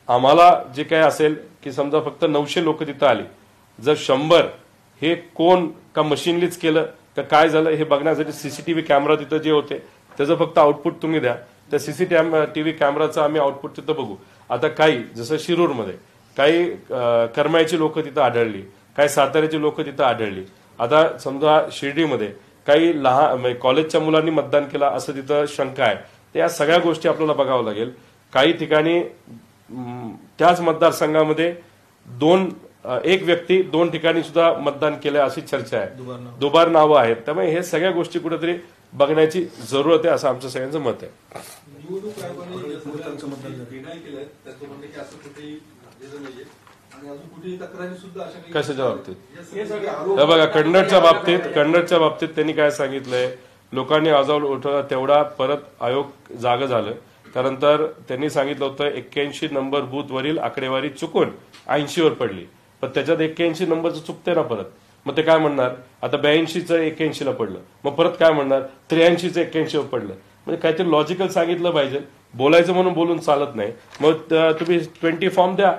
आम्हाला जे काय असेल की समजा फक्त 900 लोक तिथं आली, जर 100 हे कोण का मशीनलीच केलं का काय झालं हे बघण्यासाठी सीसीटीव्ही कॅमेरा तिथं जे होते त्याचं फक्त आउटपुट तुम्ही द्या. त्या सीसीटीव्ही कॅमेराचं आम्ही आउटपुट तिथं बघू. आता काही जसं शिरूरमध्ये काही करमाळ्याची लोक तिथं आढळली, काही साताऱ्याची लोक तिथं आढळली. आता समजा शिर्डीमध्ये काही लहान कॉलेजच्या मुलांनी मतदान केलं असं तिथं शंका आहे. तर या सगळ्या गोष्टी आपल्याला बघावं लागेल. काही ठिकाणी त्याच मतदारसंघामध्ये एक व्यक्ती 2 ठिकाणी सुद्धा मतदान केलंय अशी चर्चा आहे, दुबार नावं आहेत. त्यामुळे हे सगळ्या गोष्टी कुठेतरी बघण्याची जरूरत आहे असं आमचं सगळ्यांचं मत आहे. निवडणूक आयोगाने डिनाय केलंय त्याचं म्हणणं की असं कुठेही झालेलं नाहीये आणि अजून कुठेही तक्रारी सुद्धा अशा काही कशाच्या बाबतीत हे सगळे आरोप हे बघा, कन्नडच्या बाबतीत त्यांनी काय सांगितलंय, लोकांनी आवाज उठवला तेवढा परत आयोग जागं झालं. त्यानंतर त्यांनी सांगितलं होतं 81 नंबर बूथवरील आकडेवारी चुकून 80 वर पडली, पण त्याच्यात 81 नंबरचं चुकते ना परत. मग ते काय म्हणणार, आता 82चं 81 ला पडलं, मग परत काय म्हणणार 83चं 81 वर पडलं. म्हणजे काहीतरी लॉजिकल सांगितलं पाहिजे. बोलायचं म्हणून बोलून चालत नाही. मग तुम्ही 20 फॉर्म द्या,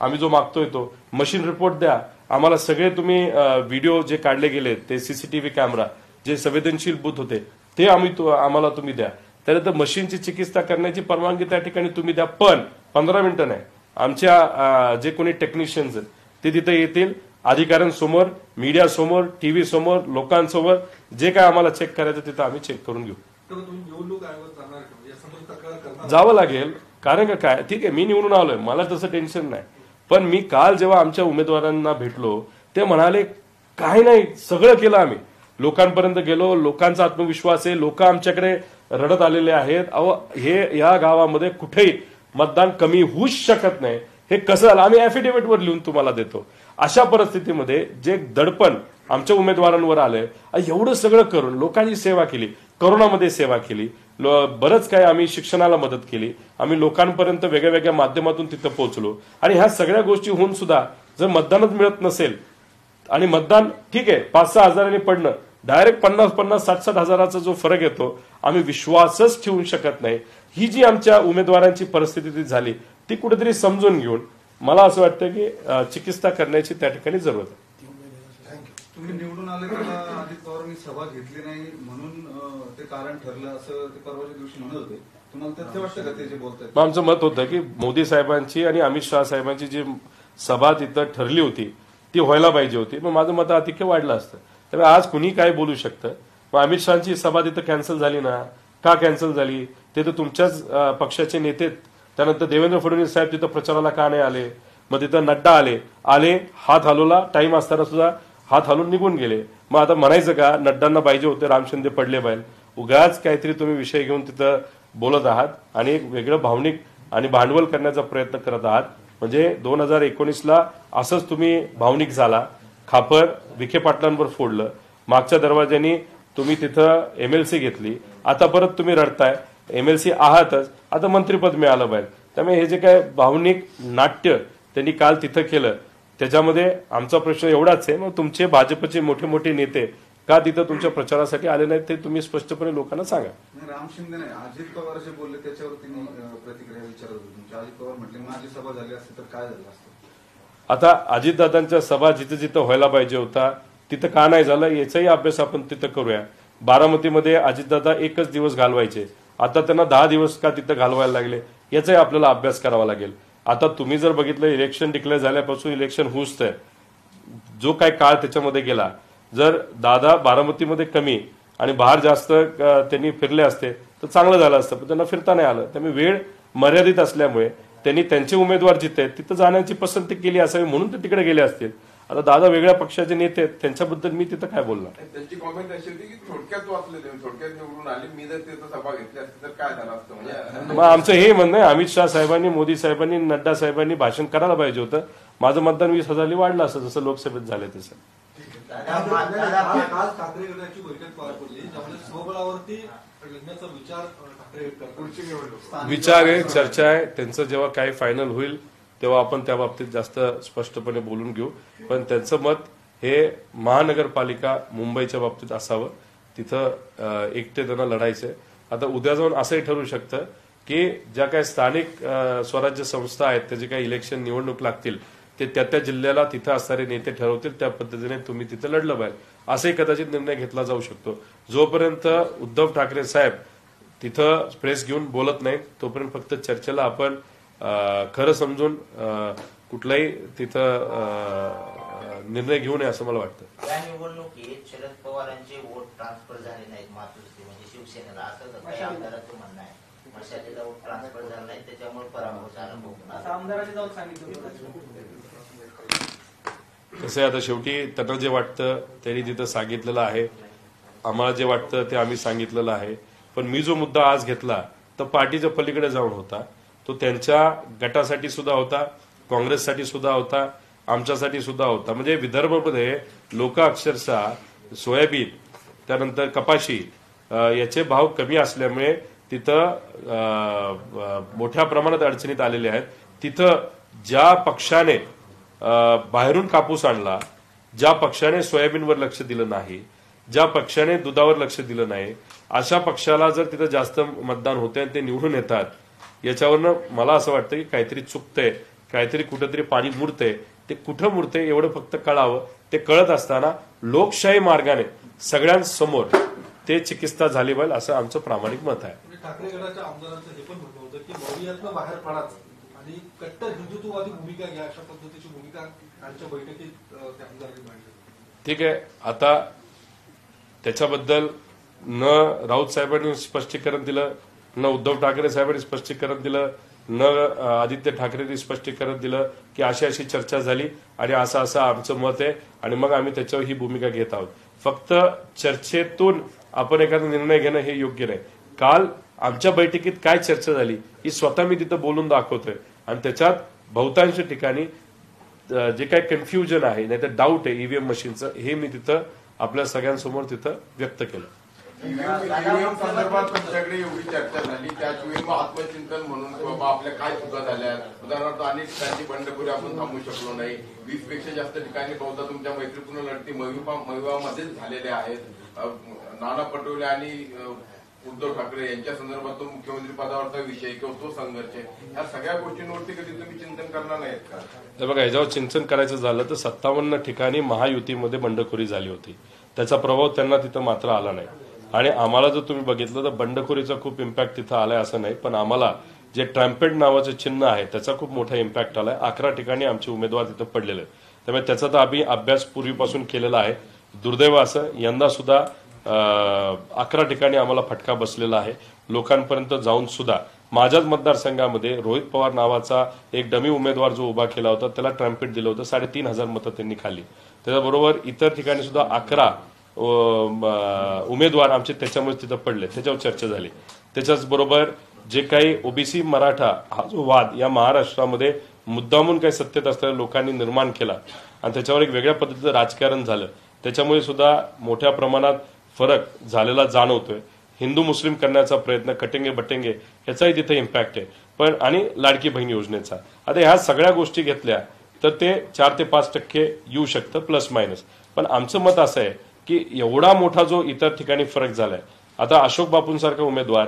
आम्ही जो मागतोय तो मशीन रिपोर्ट द्या आम्हाला. सगळे तुम्ही व्हिडिओ जे काढले गेले ते सीसीटीव्ही कॅमेरा जे संवेदनशील बूथ होते ते आम्हाला तुम्ही द्या. त्यानंतर मशीनची चिकित्सा करण्याची परवानगी त्या ठिकाणी तुम्ही द्या, पण 15 मिनिटं नाही. आमच्या जे कोणी टेक्निशियन्स आहेत ते तिथे येतील, अधिकाऱ्यांसमोर, मीडिया समोर, टीव्ही समोर, लोकांसमोर जे काय आम्हाला चेक करायचं तिथं आम्ही चेक करून घेऊ. निवडणूक आयोगात जाणार का? यासंदर्भात तक्रार करणार? जावं लागेल. कारण का काय, ठीक आहे मी निवडून आलोय, मला तसं टेन्शन नाही. पण मी काल जेव्हा आमच्या उमेदवारांना भेटलो ते म्हणाले काही नाही, सगळं केलं आम्ही, लोकांपर्यंत गेलो, लोकांचा आत्मविश्वास आहे, लोक आमच्याकडे रडत आलेले आहेत. अहो हे या गावामध्ये कुठेही मतदान कमी होऊच शकत नाही. हे कसं झालं आम्ही ॲफिडेव्हिटवर लिहून तुम्हाला देतो. अशा परिस्थितीमध्ये जे दडपण आमच्या उमेदवारांवर आलंय, एवढं सगळं करून लोकांची सेवा केली, कोरोनामध्ये सेवा केली, बरंच काय आम्ही शिक्षणाला मदत केली, आम्ही लोकांपर्यंत वेगळ्या वेगळ्या माध्यमातून तिथं पोहोचलो. आणि ह्या सगळ्या गोष्टी होऊन सुद्धा जर मतदानच मिळत नसेल आणि मतदान ठीक आहे 5-6 हजारांनी पडणं, डायरेक्ट 50-50, 60-60 हजाराचा जो फरक येतो, आम्ही विश्वासच ठेवू शकत नाही. ही जी आमच्या उमेदवारांची परिस्थिती झाली ती कुठेतरी समजून घेऊन मला असं वाटतं की चिकित्सा करण्याची त्या ठिकाणी जरूरत आहे. तुम्ही निवडून आले तेव्हा अजित पवारांनी सभा घेतली नाही म्हणून ते कारण ठरलं असं ते परवाच्या दिवशी म्हणत होते. तुम्हाला तथ्य वाटतं का ते जे बोलतात? आमचं मत होतं की मोदी साहेबांची आणि अमित शहा साहेबांची जी सभा तिथं ठरली होती ती व्हायला पाहिजे होती, मग माझं मताधिक्य वाढलं असतं. त्यामुळे आज कुणी काय बोलू शकतं. मग अमित शहाची सभा तिथं कॅन्सल झाली ना, का कॅन्सल झाली? ते तर तुमच्याच पक्षाचे नेते, त्यानंतर देवेंद्र फडणवीस साहेब तिथं प्रचाराला का नाही आले? मग तिथं नड्डा आले, हात हलवला, टाइम असताना सुद्धा हात हलवून निघून गेले. मग आता म्हणायचं का नड्डांना पाहिजे होते, राम शिंदे पडले बाहेर? उगाच काहीतरी तुम्ही विषय घेऊन तिथं बोलत आहात आणि एक वेगळं भावनिक आणि भांडवल करण्याचा प्रयत्न करत आहात. म्हणजे 2019ला असंच तुम्ही भावनिक झाला, खापर विखे पाटलांवर फोडलं, मागच्या दरवाज्यानी तुम्ही तिथं MLC घेतली, आता परत तुम्ही रडताय. MLC आहातच, आता मंत्रिपद मिळालं बाहेर. त्यामुळे हे जे काय भावनिक नाट्य त्यांनी काल तिथं केलं, त्याच्यामध्ये आमचा प्रश्न एवढाच आहे, मग तुमचे भाजपचे मोठे मोठे नेते का तिथं तुमच्या प्रचारासाठी आले नाहीत ते तुम्ही स्पष्टपणे लोकांना सांगा. राम शिंदे नाही, अजित पवार जे बोलले त्याच्यावरती मी प्रतिक्रिया विचारत होतो तुमची. अजित पवार म्हटले माझी सभा झाली असती तर काय झालं असतं? आता अजितदादांच्या सभा जिथं जिथं व्हायला पाहिजे होता तिथं का नाही झालं याचाही अभ्यास आपण तिथं करूया. बारामतीमध्ये अजितदादा एकच दिवस घालवायचे, आता त्यांना 10 दिवस का तिथं घालवायला लागले याचाही आपल्याला अभ्यास करावा लागेल. आता तुम्ही जर बघितलं इलेक्शन डिक्लेअर झाल्यापासून इलेक्शन होऊस्तंय जो काय काळ त्याच्यामध्ये गेला, जर दादा बारामतीमध्ये कमी आणि बाहेर जास्त त्यांनी फिरले असते तर चांगलं झालं असतं, पण त्यांना फिरता नाही आलं. त्यामुळे वेळ मर्यादित असल्यामुळे त्यांनी त्यांचे उमेदवार जिथे तिथं जाण्याची पसंती केली असावी म्हणून ते तिकडे गेले असतील. आता दादा वेगळ्या पक्षाचे नेते आहेत, त्यांच्याबद्दल मी तिथं काय बोलणार? त्यांची कॉमेंट अशी होती की थोडक्यात वाचले, थोडक्यात निवडून आले, मी जर तिथं सभा घेतली असती तर काय झालं असतं. म्हणजे मग आमचं हे म्हणणं आहे, अमित शहा साहेबांनी, मोदी साहेबांनी, नड्डा साहेबांनी भाषण करायला पाहिजे होतं. माझं मतदान 20,000 वाढलं असं जसं लोकसभेत झालं तसं. आज ठाकरे गटाची बैठक पार पडली, त्यामुळे स्वबळावरती लढण्याचा विचार ठाकरे पुढची निवडणूक विचार आहे, चर्चा आहे. त्यांचं जेव्हा काही फायनल होईल तेव्हा आपण त्या बाबतीत जास्त स्पष्टपणे बोलून घेऊ. पण त्यांचं मत हे महानगरपालिका मुंबईच्या बाबतीत असावं, तिथं एकटे त्यांना लढायचंय. आता उद्या जाऊन असंही ठरू शकतं की ज्या काही स्थानिक स्वराज्य संस्था आहेत त्याचे काही इलेक्शन निवडणूक लागतील ते त्या जिल्ह्याला तिथं असणारे नेते ठरवतील, त्या पद्धतीने तुम्ही तिथं लढलं पाहिजे असंही कदाचित निर्णय घेतला जाऊ शकतो. जोपर्यंत उद्धव ठाकरे साहेब तिथं प्रेस घेऊन बोलत नाहीत तोपर्यंत फक्त चर्चेला आपण खरं समजून कुठलाही तिथं निर्णय घेऊ नये असं मला वाटतं. या निवडणुकीत शरद पवारांचे वोट ट्रान्सफर झाले नाहीत मातृश्री म्हणजे शिवसेनेला, असं काही आमदारांचं म्हणणं आहे. मशालीला वोट ट्रान्सफर झाला नाही त्याच्यामुळे पराभव झाला आमदारांनी जाऊन सांगितलं. कसं आहे, आता शेवटी त्यांना जे वाटतं त्यांनी तिथं सांगितलेलं आहे, आम्हाला जे वाटतं ते आम्ही सांगितलेलं आहे. पण मी जो मुद्दा आज घेतला तर पार्टीच्या पलीकडे जाऊन होता, तो त्यांच्या गटासाठी सुद्धा होता, काँग्रेससाठी सुद्धा होता, आमच्यासाठी सुद्धा होता. म्हणजे विदर्भमध्ये लोक अक्षरशः सोयाबीन त्यानंतर कपाशी याचे भाव कमी असल्यामुळे तिथं मोठ्या प्रमाणात अडचणीत आलेले आहेत. तिथं ज्या पक्षाने बाहेरून कापूस आणला, ज्या पक्षाने सोयाबीनवर लक्ष दिलं नाही, ज्या पक्षाने दुधावर लक्ष दिलं नाही, अशा पक्षाला जर तिथं जास्त मतदान होते आणि ते निवडून येतात, याच्यावरनं मला असं वाटतं की काहीतरी चुकतंय, काहीतरी कुठंतरी पाणी मुरतंय. ते कुठं मुरतंय एवढं फक्त कळावं. ते कळत असताना लोकशाही मार्गाने सगळ्यांसमोर ते चिकित्सा झाली पाहिजे असं आमचं प्रामाणिक मत आहे. ठाकरे गटाच्या आमदारांचं हे पण म्हणणं होतं की मौर्यातनं बाहेर पडाच आणि कट्टर हिंदुत्ववादी भूमिका घ्या, अशा पद्धतीची भूमिका आजच्या बैठकीत त्या आमदारांनी मांडली. ठीक आहे, आता त्याच्याबद्दल न राऊत साहेबांनी स्पष्टीकरण दिलं, न उद्धव ठाकरे साहेबांनी स्पष्टीकरण दिलं, न आदित्य ठाकरेंनी स्पष्टीकरण दिलं की अशी अशी चर्चा झाली आणि असं असं आमचं मत आहे आणि मग आम्ही त्याच्यावर ही भूमिका घेत आहोत. फक्त चर्चेतून आपण एखादा निर्णय घेणं हे योग्य नाही. काल आमच्या बैठकीत काय चर्चा झाली ही स्वतः मी तिथं बोलून दाखवतोय आणि त्याच्यात बहुतांश ठिकाणी जे काही कन्फ्युजन आहे नाही तर डाऊट आहे ईव्हीएम मशीनचं हे मी तिथं आपल्या सगळ्यांसमोर तिथं व्यक्त केलं. ईव्हीएम संदर्भात तुमच्याकडे एवढी चर्चा झाली, त्याचवेळी मग आत्मचिंतन म्हणून बाबा आपल्या काय चुका झाल्या, उदाहरणार्थ अनेक ठिकाणी बंडखोरी आपण थांबवू शकलो नाही, 20 पेक्षा जास्त ठिकाणी बहुधा तुमच्या मैत्रीपूर्ण लढती महिवामध्येच झालेल्या आहेत. नाना पटोले आणि उद्धव ठाकरे यांच्या संदर्भात तो मुख्यमंत्री पदावरचा विषय किंवा तो संघर्ष, या सगळ्या गोष्टींवरती कधी तुम्ही चिंतन करणार नाहीत का? तर बघा, याच्यावर चिंतन करायचं झालं तर 57 ठिकाणी महायुतीमध्ये बंडखोरी झाली होती, त्याचा प्रभाव त्यांना तिथं मात्र आला नाही. आणि आम्हाला जर तुम्ही बघितलं तर बंडखोरीचा खूप इम्पॅक्ट तिथं आलाय असं नाही, पण आम्हाला जे ट्रम्पेट नावाचं चिन्ह आहे त्याचा खूप मोठा इम्पॅक्ट आलाय. 11 ठिकाणी आमचे उमेदवार तिथं पडलेले आहेत. त्यामुळे त्याचा तर आम्ही अभ्यास पूर्वीपासून केलेला आहे. दुर्दैव असं यंदा सुद्धा 11 ठिकाणी आम्हाला फटका बसलेला आहे. लोकांपर्यंत जाऊन सुद्धा माझ्याच मतदारसंघामध्ये रोहित पवार नावाचा एक डमी उमेदवार जो उभा केला होता त्याला ट्रम्पेट दिलं होतं, 3,500 मतं त्यांनी खाली. त्याच्याबरोबर इतर ठिकाणी सुद्धा 11 उमेदवार आमचे त्याच्यामुळे तिथं पडले, त्याच्यावर चर्चा झाली. त्याच्याच बरोबर जे काही ओबीसी मराठा हा जो वाद या महाराष्ट्रामध्ये मुद्दामून काही सत्तेत असलेल्या लोकांनी निर्माण केला आणि त्याच्यावर एक वेगळ्या पद्धतीचं राजकारण झालं, त्याच्यामुळे सुद्धा मोठ्या प्रमाणात फरक झालेला जाणवतोय. हिंदू मुस्लिम करण्याचा प्रयत्न कटेंगे बटेंगे याचाही तिथे इम्पॅक्ट आहे. पण आणि लाडकी बहीण योजनेचा आता ह्या सगळ्या गोष्टी घेतल्या तर ते 4 ते 5% येऊ शकतं प्लस मायनस. पण आमचं मत असं आहे की एवढा मोठा जो इतर ठिकाणी फरक झालाय, आता अशोक बापूंसारखा उमेदवार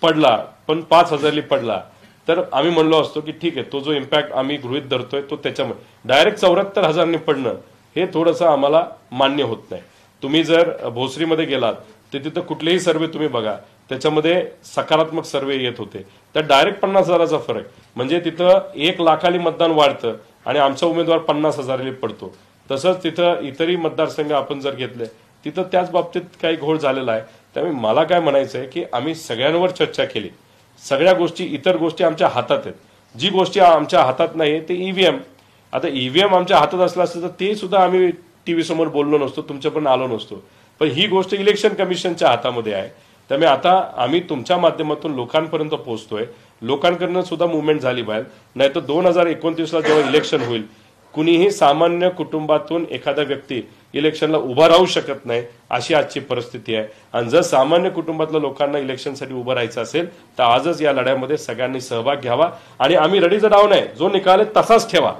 पडला पण 5,000 पडला तर आम्ही म्हणलो असतो की ठीक आहे, तो जो इम्पॅक्ट आम्ही गृहीत धरतोय तो त्याच्यामुळे डायरेक्ट 74,000 पडणं हे थोडंसं आम्हाला मान्य होत नाही. तुम्ही जर भोसरीमध्ये गेलात तर तिथं कुठलेही सर्वे तुम्ही बघा, त्याच्यामध्ये सकारात्मक सर्वे येत होते. तर डायरेक्ट 50,000चा फरक म्हणजे तिथं 1 लाखाली मतदान वाढतं आणि आमचा उमेदवार 50,000 पडतो. तसंच तिथं इतरही मतदारसंघ आपण जर घेतले तिथं त्याच बाबतीत काही घोळ झालेला आहे. त्यामुळे मला काय म्हणायचं आहे की आम्ही सगळ्यांवर चर्चा केली. सगळ्या गोष्टी इतर गोष्टी आमच्या हातात आहेत. जी गोष्टी आमच्या हातात नाही ते ईव्हीएम. आता ईव्हीएम आमच्या हातात असलं असतं तर ते सुद्धा आम्ही टीव्ही समोर बोललो नसतो, तुमच्यापर्यंत आलो नसतो. पण ही गोष्ट इलेक्शन कमिशनच्या हातामध्ये आहे. त्यामुळे आता आम्ही तुमच्या माध्यमातून लोकांपर्यंत पोहोचतोय. लोकांकडनं सुद्धा मुवमेंट झाली पाहिजे. नाही तर 2029ला जेव्हा इलेक्शन होईल कुणीही सामान्य कुटुंबातून एखादा व्यक्ती इलेक्शनला उभा राहू शकत नाही, अशी आजची परिस्थिती आहे. आणि जर सामान्य कुटुंबातल्या लोकांना इलेक्शनसाठी उभं राहायचं असेल तर आजच या लढ्यामध्ये सगळ्यांनी सहभाग घ्यावा. आणि आम्ही रडीचं डाव नाही, जो निकाल आहे तसाच ठेवा.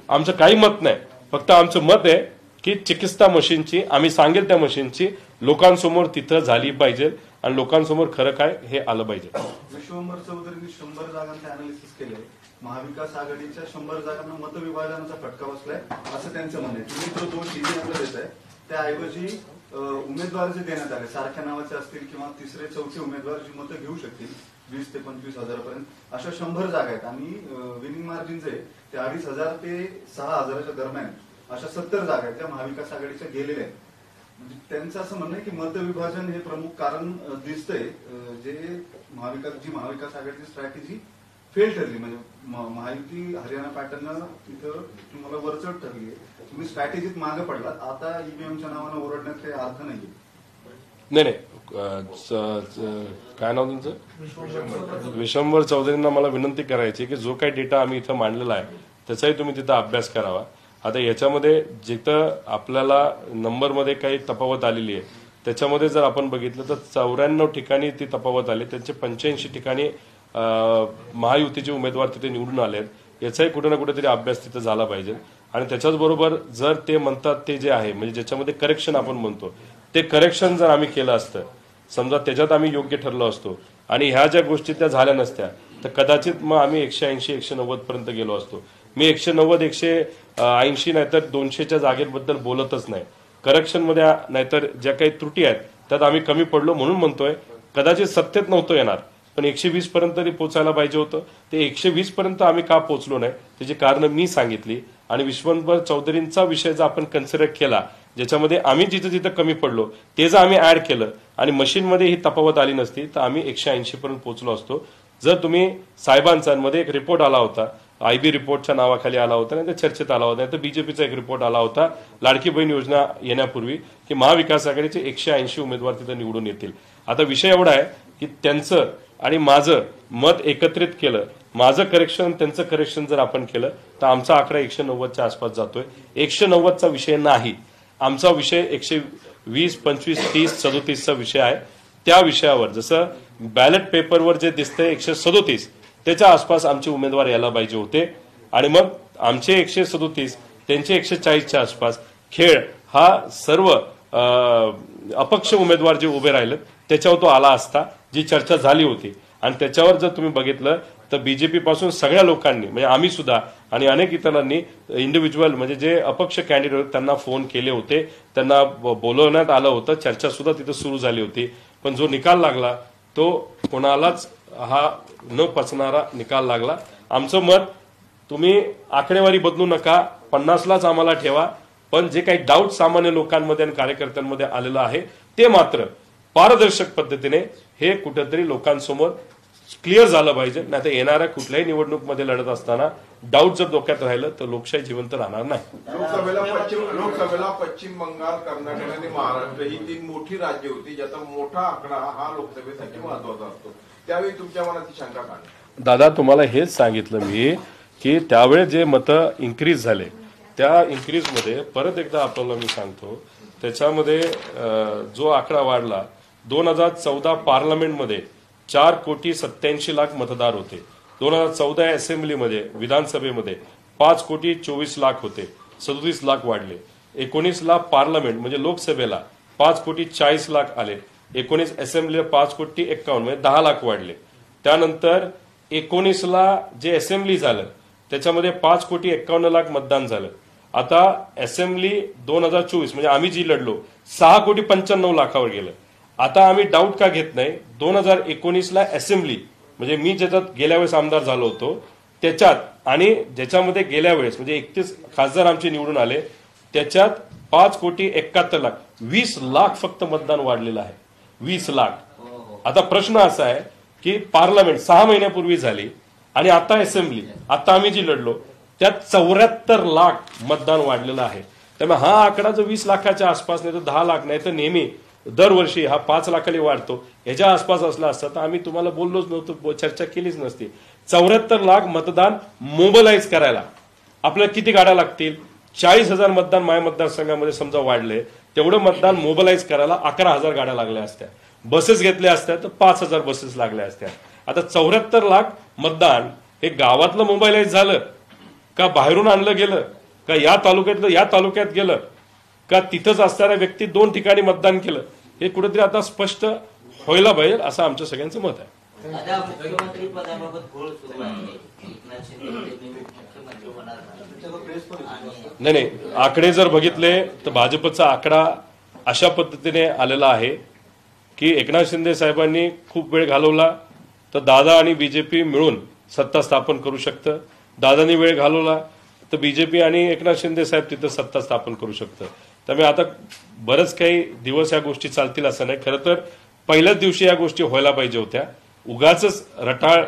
आमचं काही मत नाही, फक्त आमचं मत आहे की चिकित्सा मशीनची आम्ही सांगेल त्या मशीनची लोकांसमोर तिथं झाली पाहिजे आणि लोकांसमोर खरं काय हे आलं पाहिजे. विश्वंभर चौधरींनी 100 जागांचे अनालिसिस केले. महाविकास आघाडीच्या 100 जागांना मतविभाजनाचा फटका बसलाय असं त्यांचं म्हणणं आहे. तुम्ही जो 2 टीव्ही नंबर देत आहे त्याऐवजी उमेदवार जे देण्यात आले सारख्या नावाचे असतील किंवा तिसरे चौथे उमेदवार जी मतं घेऊ शकतील 20 ते 25,000 पर्यंत अशा 100 जागा आहेत आणि विनिंग मार्जिन जे ते 2,500 ते 6,000च्या दरम्यान अशा 70 जागा आहेत ज्या महाविकास आघाडीच्या गेलेल्या आहेत. म्हणजे त्यांचं असं म्हणणं आहे की मतविभाजन हे प्रमुख कारण दिसतंय जे महाविकास आघाडीची स्ट्रॅटेजी फेल ठरली. म्हणजे महायुती हरियाणा पॅटर्न तिथं तुम्हाला वरचढ ठरली आहे. तुम्ही स्ट्रॅटेजीत मागे पडलात. आता ईव्हीएमच्या नावानं ओरडण्यात काही अर्थ नाहीये. नाही काय नाव तुमचं? विश्वंभर चौधरींना मला विनंती करायची की जो काही डेटा आम्ही इथं मांडलेला आहे त्याचाही तुम्ही तिथं अभ्यास करावा. आता याच्यामध्ये जिथं आपल्याला नंबरमध्ये काही तफावत आलेली आहे त्याच्यामध्ये जर आपण बघितलं तर 94 ठिकाणी ती तफावत आली. त्यांचे 85 ठिकाणी महायुतीचे उमेदवार तिथे निवडून आले आहेत. याचाही कुठे ना कुठेतरी अभ्यास तिथे झाला पाहिजे. आणि त्याच्याचबरोबर जर ते म्हणतात ते जे आहे म्हणजे ज्याच्यामध्ये करेक्शन आपण म्हणतो ते करेक्शन जर आम्ही केलं असतं, समजा त्याच्यात आम्ही योग्य ठरलो असतो आणि ह्या ज्या गोष्टी त्या झाल्या नसत्या तर कदाचित मग आम्ही 180-190 पर्यंत गेलो असतो. मी 190, 180 नाहीतर 200च्या जागेबद्दल बोलतच नाही. करेक्शनमध्ये नाहीतर ज्या काही त्रुटी आहेत त्यात आम्ही कमी पडलो म्हणून म्हणतोय. कदाचित सत्तेत नव्हतं येणार पण 120 पर्यंत तरी पोचायला पाहिजे होतं. ते 120 पर्यंत आम्ही का पोहोचलो नाही त्याची कारण मी सांगितली. आणि विश्वंभर चौधरींचा विषय जर आपण कन्सिडर केला ज्याच्यामध्ये आम्ही जिथं जिथं कमी पडलो ते जर आम्ही ऍड केलं आणि मशीनमध्ये ही तफावत आली नसती तर आम्ही 180 पर्यंत पोहोचलो असतो. जर तुम्ही साहेबांचा मध्ये एक रिपोर्ट आला होता, आयबी रिपोर्टच्या नावाखाली आला होता, नाही तर चर्चेत आला होता, नाही तर बीजेपीचा एक रिपोर्ट आला होता लाडकी बहीण योजना येण्यापूर्वी की महाविकास आघाडीचे 180 उमेदवार तिथं निवडून येतील. आता विषय एवढा आहे की त्यांचं आणि माझं मत एकत्रित केलं, माझं करेक्शन त्यांचं करेक्शन जर आपण केलं तर आमचा आकडा 190च्या आसपास जातोय. 190चा विषय नाही, आमचा विषय 120, 25, 30, 37चा विषय आहे. त्या विषयावर जसं बॅलेट पेपरवर जे दिसतंय 137 त्याच्या आसपास आमचे उमेदवार यायला पाहिजे होते. आणि मग आमचे 137 त्यांचे 140च्या आसपास खेळ हा सर्व अपक्ष उमेदवार जे उभे राहिले त्याच्यावर तो आला असता, जी चर्चा झाली होती. आणि त्याच्यावर जर तुम्ही बघितलं तर बीजेपी पासून सगळ्या लोकांनी म्हणजे आम्ही सुद्धा आणि अनेक इतरांनी इंडिव्हिज्युअल म्हणजे जे अपक्ष कॅन्डिडेट त्यांना फोन केले होते, त्यांना बोलवण्यात आलं होतं, चर्चा सुद्धा तिथं सुरू झाली होती. पण जो निकाल लागला तो कोणालाच हा न पचणारा निकाल लागला. आमचं मत तुम्ही आकडेवारी बदलू नका, 50लाच आम्हाला ठेवा, पण जे काही डाऊट सामान्य लोकांमध्ये आणि कार्यकर्त्यांमध्ये आलेलं आहे ते मात्र पारदर्शक पद्धतीने हे कुठेतरी लोकांसमोर क्लिअर झालं पाहिजे. नाही तर येणाऱ्या कुठल्याही निवडणूकमध्ये लढत असताना डाऊट जर डोक्यात राहिलं तर लोकशाही जिवंत राहणार नाही. लोकसभेला पश्चिम बंगाल, कर्नाटक आणि महाराष्ट्र ही 3 मोठी राज्य होती, ज्याचा मोठा आकडा हा लोकसभेसाठी महत्वाचा असतो. त्यावेळी तुमच्या मनात शंका काय? दादा, तुम्हाला हेच सांगितलं मी की त्यावेळेस जे मतं इन्क्रीज झाले त्या इन्क्रीजमध्ये परत एकदा आपल्याला मी सांगतो, त्याच्यामध्ये जो आकडा वाढला 2014 पार्लमेंटमध्ये 4,87,00,000 मतदार होते. 2014 असेंब्लीमध्ये विधानसभेमध्ये 5,24,00,000 होते, 37 लाख वाढले. 19ला पार्लमेंट म्हणजे लोकसभेला 5,40,40,00,000 आले. 19 असेंब्लीला 5,51,00,000 म्हणजे 10 लाख वाढले. त्यानंतर 19ला जे असेंब्ली झालं त्याच्यामध्ये 5,51,00,000 मतदान झालं. आता असेंब्ली 2024 म्हणजे आम्ही जी लढलो 6,95,00,000 गेलं. आता आम्ही डाऊट का घेत नाही, 2019ला असेंब्ली म्हणजे मी ज्याच्यात गेल्या वेळेस आमदार झालो होतो त्याच्यात आणि ज्याच्यामध्ये गेल्या वेळेस म्हणजे 31 खासदार आमचे निवडून आले त्याच्यात 5,71,00,000 20 लाख फक्त मतदान वाढलेलं आहे. 20 लाख. आता प्रश्न असा आहे की पार्लमेंट 6 महिन्यापूर्वी झाली आणि आता असेंब्ली आता आम्ही जी लढलो त्यात 74 लाख मतदान वाढलेलं आहे. त्यामुळे हा आकडा जो 20 लाखाच्या आसपास नाही तर 10 लाख नाही तर नेहमी दरवर्षी हा 5 लाखाली वाढतो याच्या आसपास असला असता तर आम्ही तुम्हाला बोललोच नव्हतो, चर्चा केलीच नसती. 74 लाख मतदान मोबिलाइज करायला आपल्याला किती गाड्या लागतील? 40,000 मतदान माझ्या मतदारसंघामध्ये समजा वाढले, तेवढं मतदान मोबिलाइज करायला 11,000 गाड्या लागल्या असत्या. बसेस घेतल्या असत्या तर 5,000 बसेस लागल्या असत्या. आता 74 लाख मतदान हे गावातलं मोबिलाइज झालं का बाहेरून आणलं गेलं का या तालुक्यातलं या तालुक्यात गेलं का तिथंच असणाऱ्या व्यक्ती 2 ठिकाणी मतदान केलं हे कुठेतरी आता स्पष्ट व्हायला पाहिजे असं आमचं सगळ्यांचं मत आहे. आता मुख्यमंत्री पदाबाबत घोळ सुरू आहे. एकनाथ शिंदे मुख्यमंत्री होणार नाही. नाही, आकडे जर बघितले तर भाजपचा आकडा अशा पद्धतीने आलेला आहे की एकनाथ शिंदे साहेबांनी खूप वेळ घालवला तर दादा आणि बीजेपी मिळून सत्ता स्थापन करू शकतं. दादांनी वेळ घालवला तर बीजेपी आणि एकनाथ शिंदे साहेब तिथं सत्ता स्थापन करू शकतं. त्यामुळे आता बरंच काही दिवस या गोष्टी चालतील असं नाही. खरं तर पहिल्याच दिवशी या गोष्टी व्हायला पाहिजे होत्या. उगाच रटाळ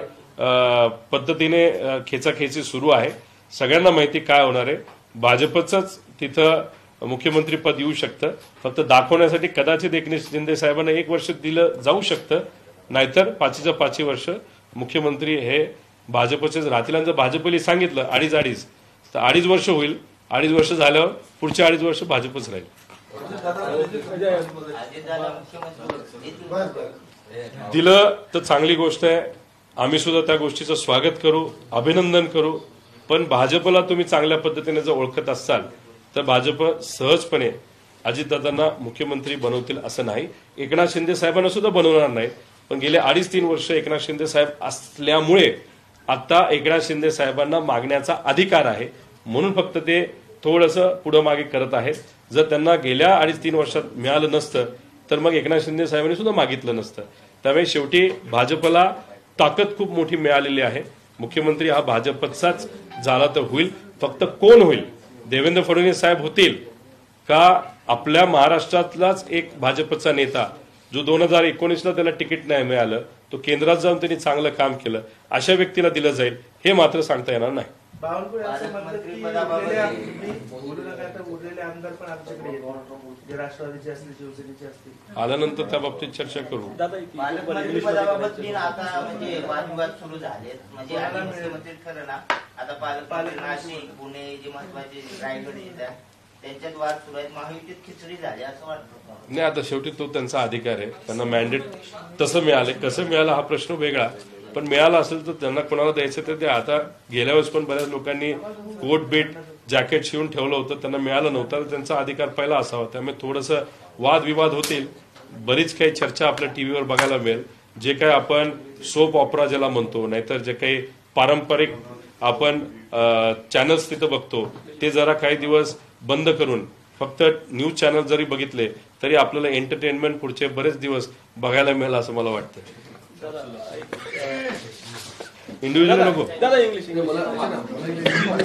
पद्धतीने खेचाखेची सुरू आहे. सगळ्यांना माहिती काय होणार आहे. भाजपचंच तिथं मुख्यमंत्री पद येऊ शकतं. फक्त दाखवण्यासाठी कदाचित एकनाथ शिंदे साहेबांना 1 वर्ष दिलं जाऊ शकतं, नाहीतर 5च्या 5 वर्ष मुख्यमंत्री हे भाजपचेच राहतील. आणि जर भाजपने सांगितलं 2.5 तर 2.5 वर्ष होईल. 2.5 वर्ष झाल्यावर पुढच्या 2.5 वर्ष भाजपच राहील. दिलं तर चांगली गोष्ट आहे. आम्ही सुद्धा त्या गोष्टीचं स्वागत करू, अभिनंदन करू. पण भाजपला तुम्ही चांगल्या पद्धतीने जर ओळखत असाल तर भाजप सहजपणे अजितदादांना मुख्यमंत्री बनवतील असं नाही. एकनाथ शिंदे साहेबांना सुद्धा बनवणार नाही. पण गेले 2.5-3 वर्ष एकनाथ शिंदे साहेब असल्यामुळे आता एकनाथ शिंदे साहेबांना मागण्याचा अधिकार आहे म्हणून फक्त ते थोडंसं पुढं मागे करत आहेत. जर त्यांना गेल्या 2.5-3 वर्षात मिळालं नसतं तर मग एकनाथ शिंदे साहेबांनी सुद्धा मागितलं नसतं. त्यामुळे शेवटी भाजपला ताकद खूप मोठी मिळालेली आहे. मुख्यमंत्री हा भाजपचाच झाला तर होईल. फक्त कोण होईल? देवेंद्र फडणवीस साहेब होतील का आपल्या महाराष्ट्रातलाच एक भाजपचा नेता जो 2019ला त्याला तिकीट नाही मिळालं, तो केंद्रात जाऊन त्यांनी चांगलं काम केलं, अशा व्यक्तीला दिलं जाईल हे मात्र सांगता येणार नाही. बावनकुळे असं म्हणतात की उरलेले आमदार पण आमच्याकडे जे राष्ट्रवादीचे असतील शिवसेनेचे असतील. आल्यानंतर त्या बाबतीत चर्चा करू. पालकमंत्री पदाबाबत आता म्हणजे वादविवाद सुरू झाले. म्हणजे आम्ही मुख्यमंत्री ठरलं ना, आता पालकमंत्री नाशिक, पुणे जे महत्वाचे रायगड येतात त्यांच्यात वाद सुरू आहेत. महायुतीत खिचडी झाली असं वाटतं नाही. आता शेवटी तो त्यांचा अधिकार आहे. त्यांना मॅन्डेट तसं मिळाले, कसं मिळालं हा प्रश्न वेगळा. पण मिळालं असेल तर त्यांना कोणाला द्यायचं तर ते. आता गेल्या वेळेस पण बऱ्याच लोकांनी कोट बीट जॅकेट शिवून ठेवलं होतं, त्यांना मिळालं नव्हतं. तर त्यांचा अधिकार पहिला असावा. त्यामुळे थोडंसं वादविवाद होतील. बरीच काही चर्चा आपल्या टीव्हीवर बघायला मिळेल. जे काही आपण सोप ऑपरा ज्याला म्हणतो, नाहीतर जे काही पारंपरिक आपण चॅनल्स तिथं बघतो ते जरा काही दिवस बंद करून फक्त न्यूज चॅनल जरी बघितले तरी आपल्याला एंटरटेनमेंट पुढचे बरेच दिवस बघायला मिळेल असं मला वाटतं. इंडिव्हिज्युअल नको.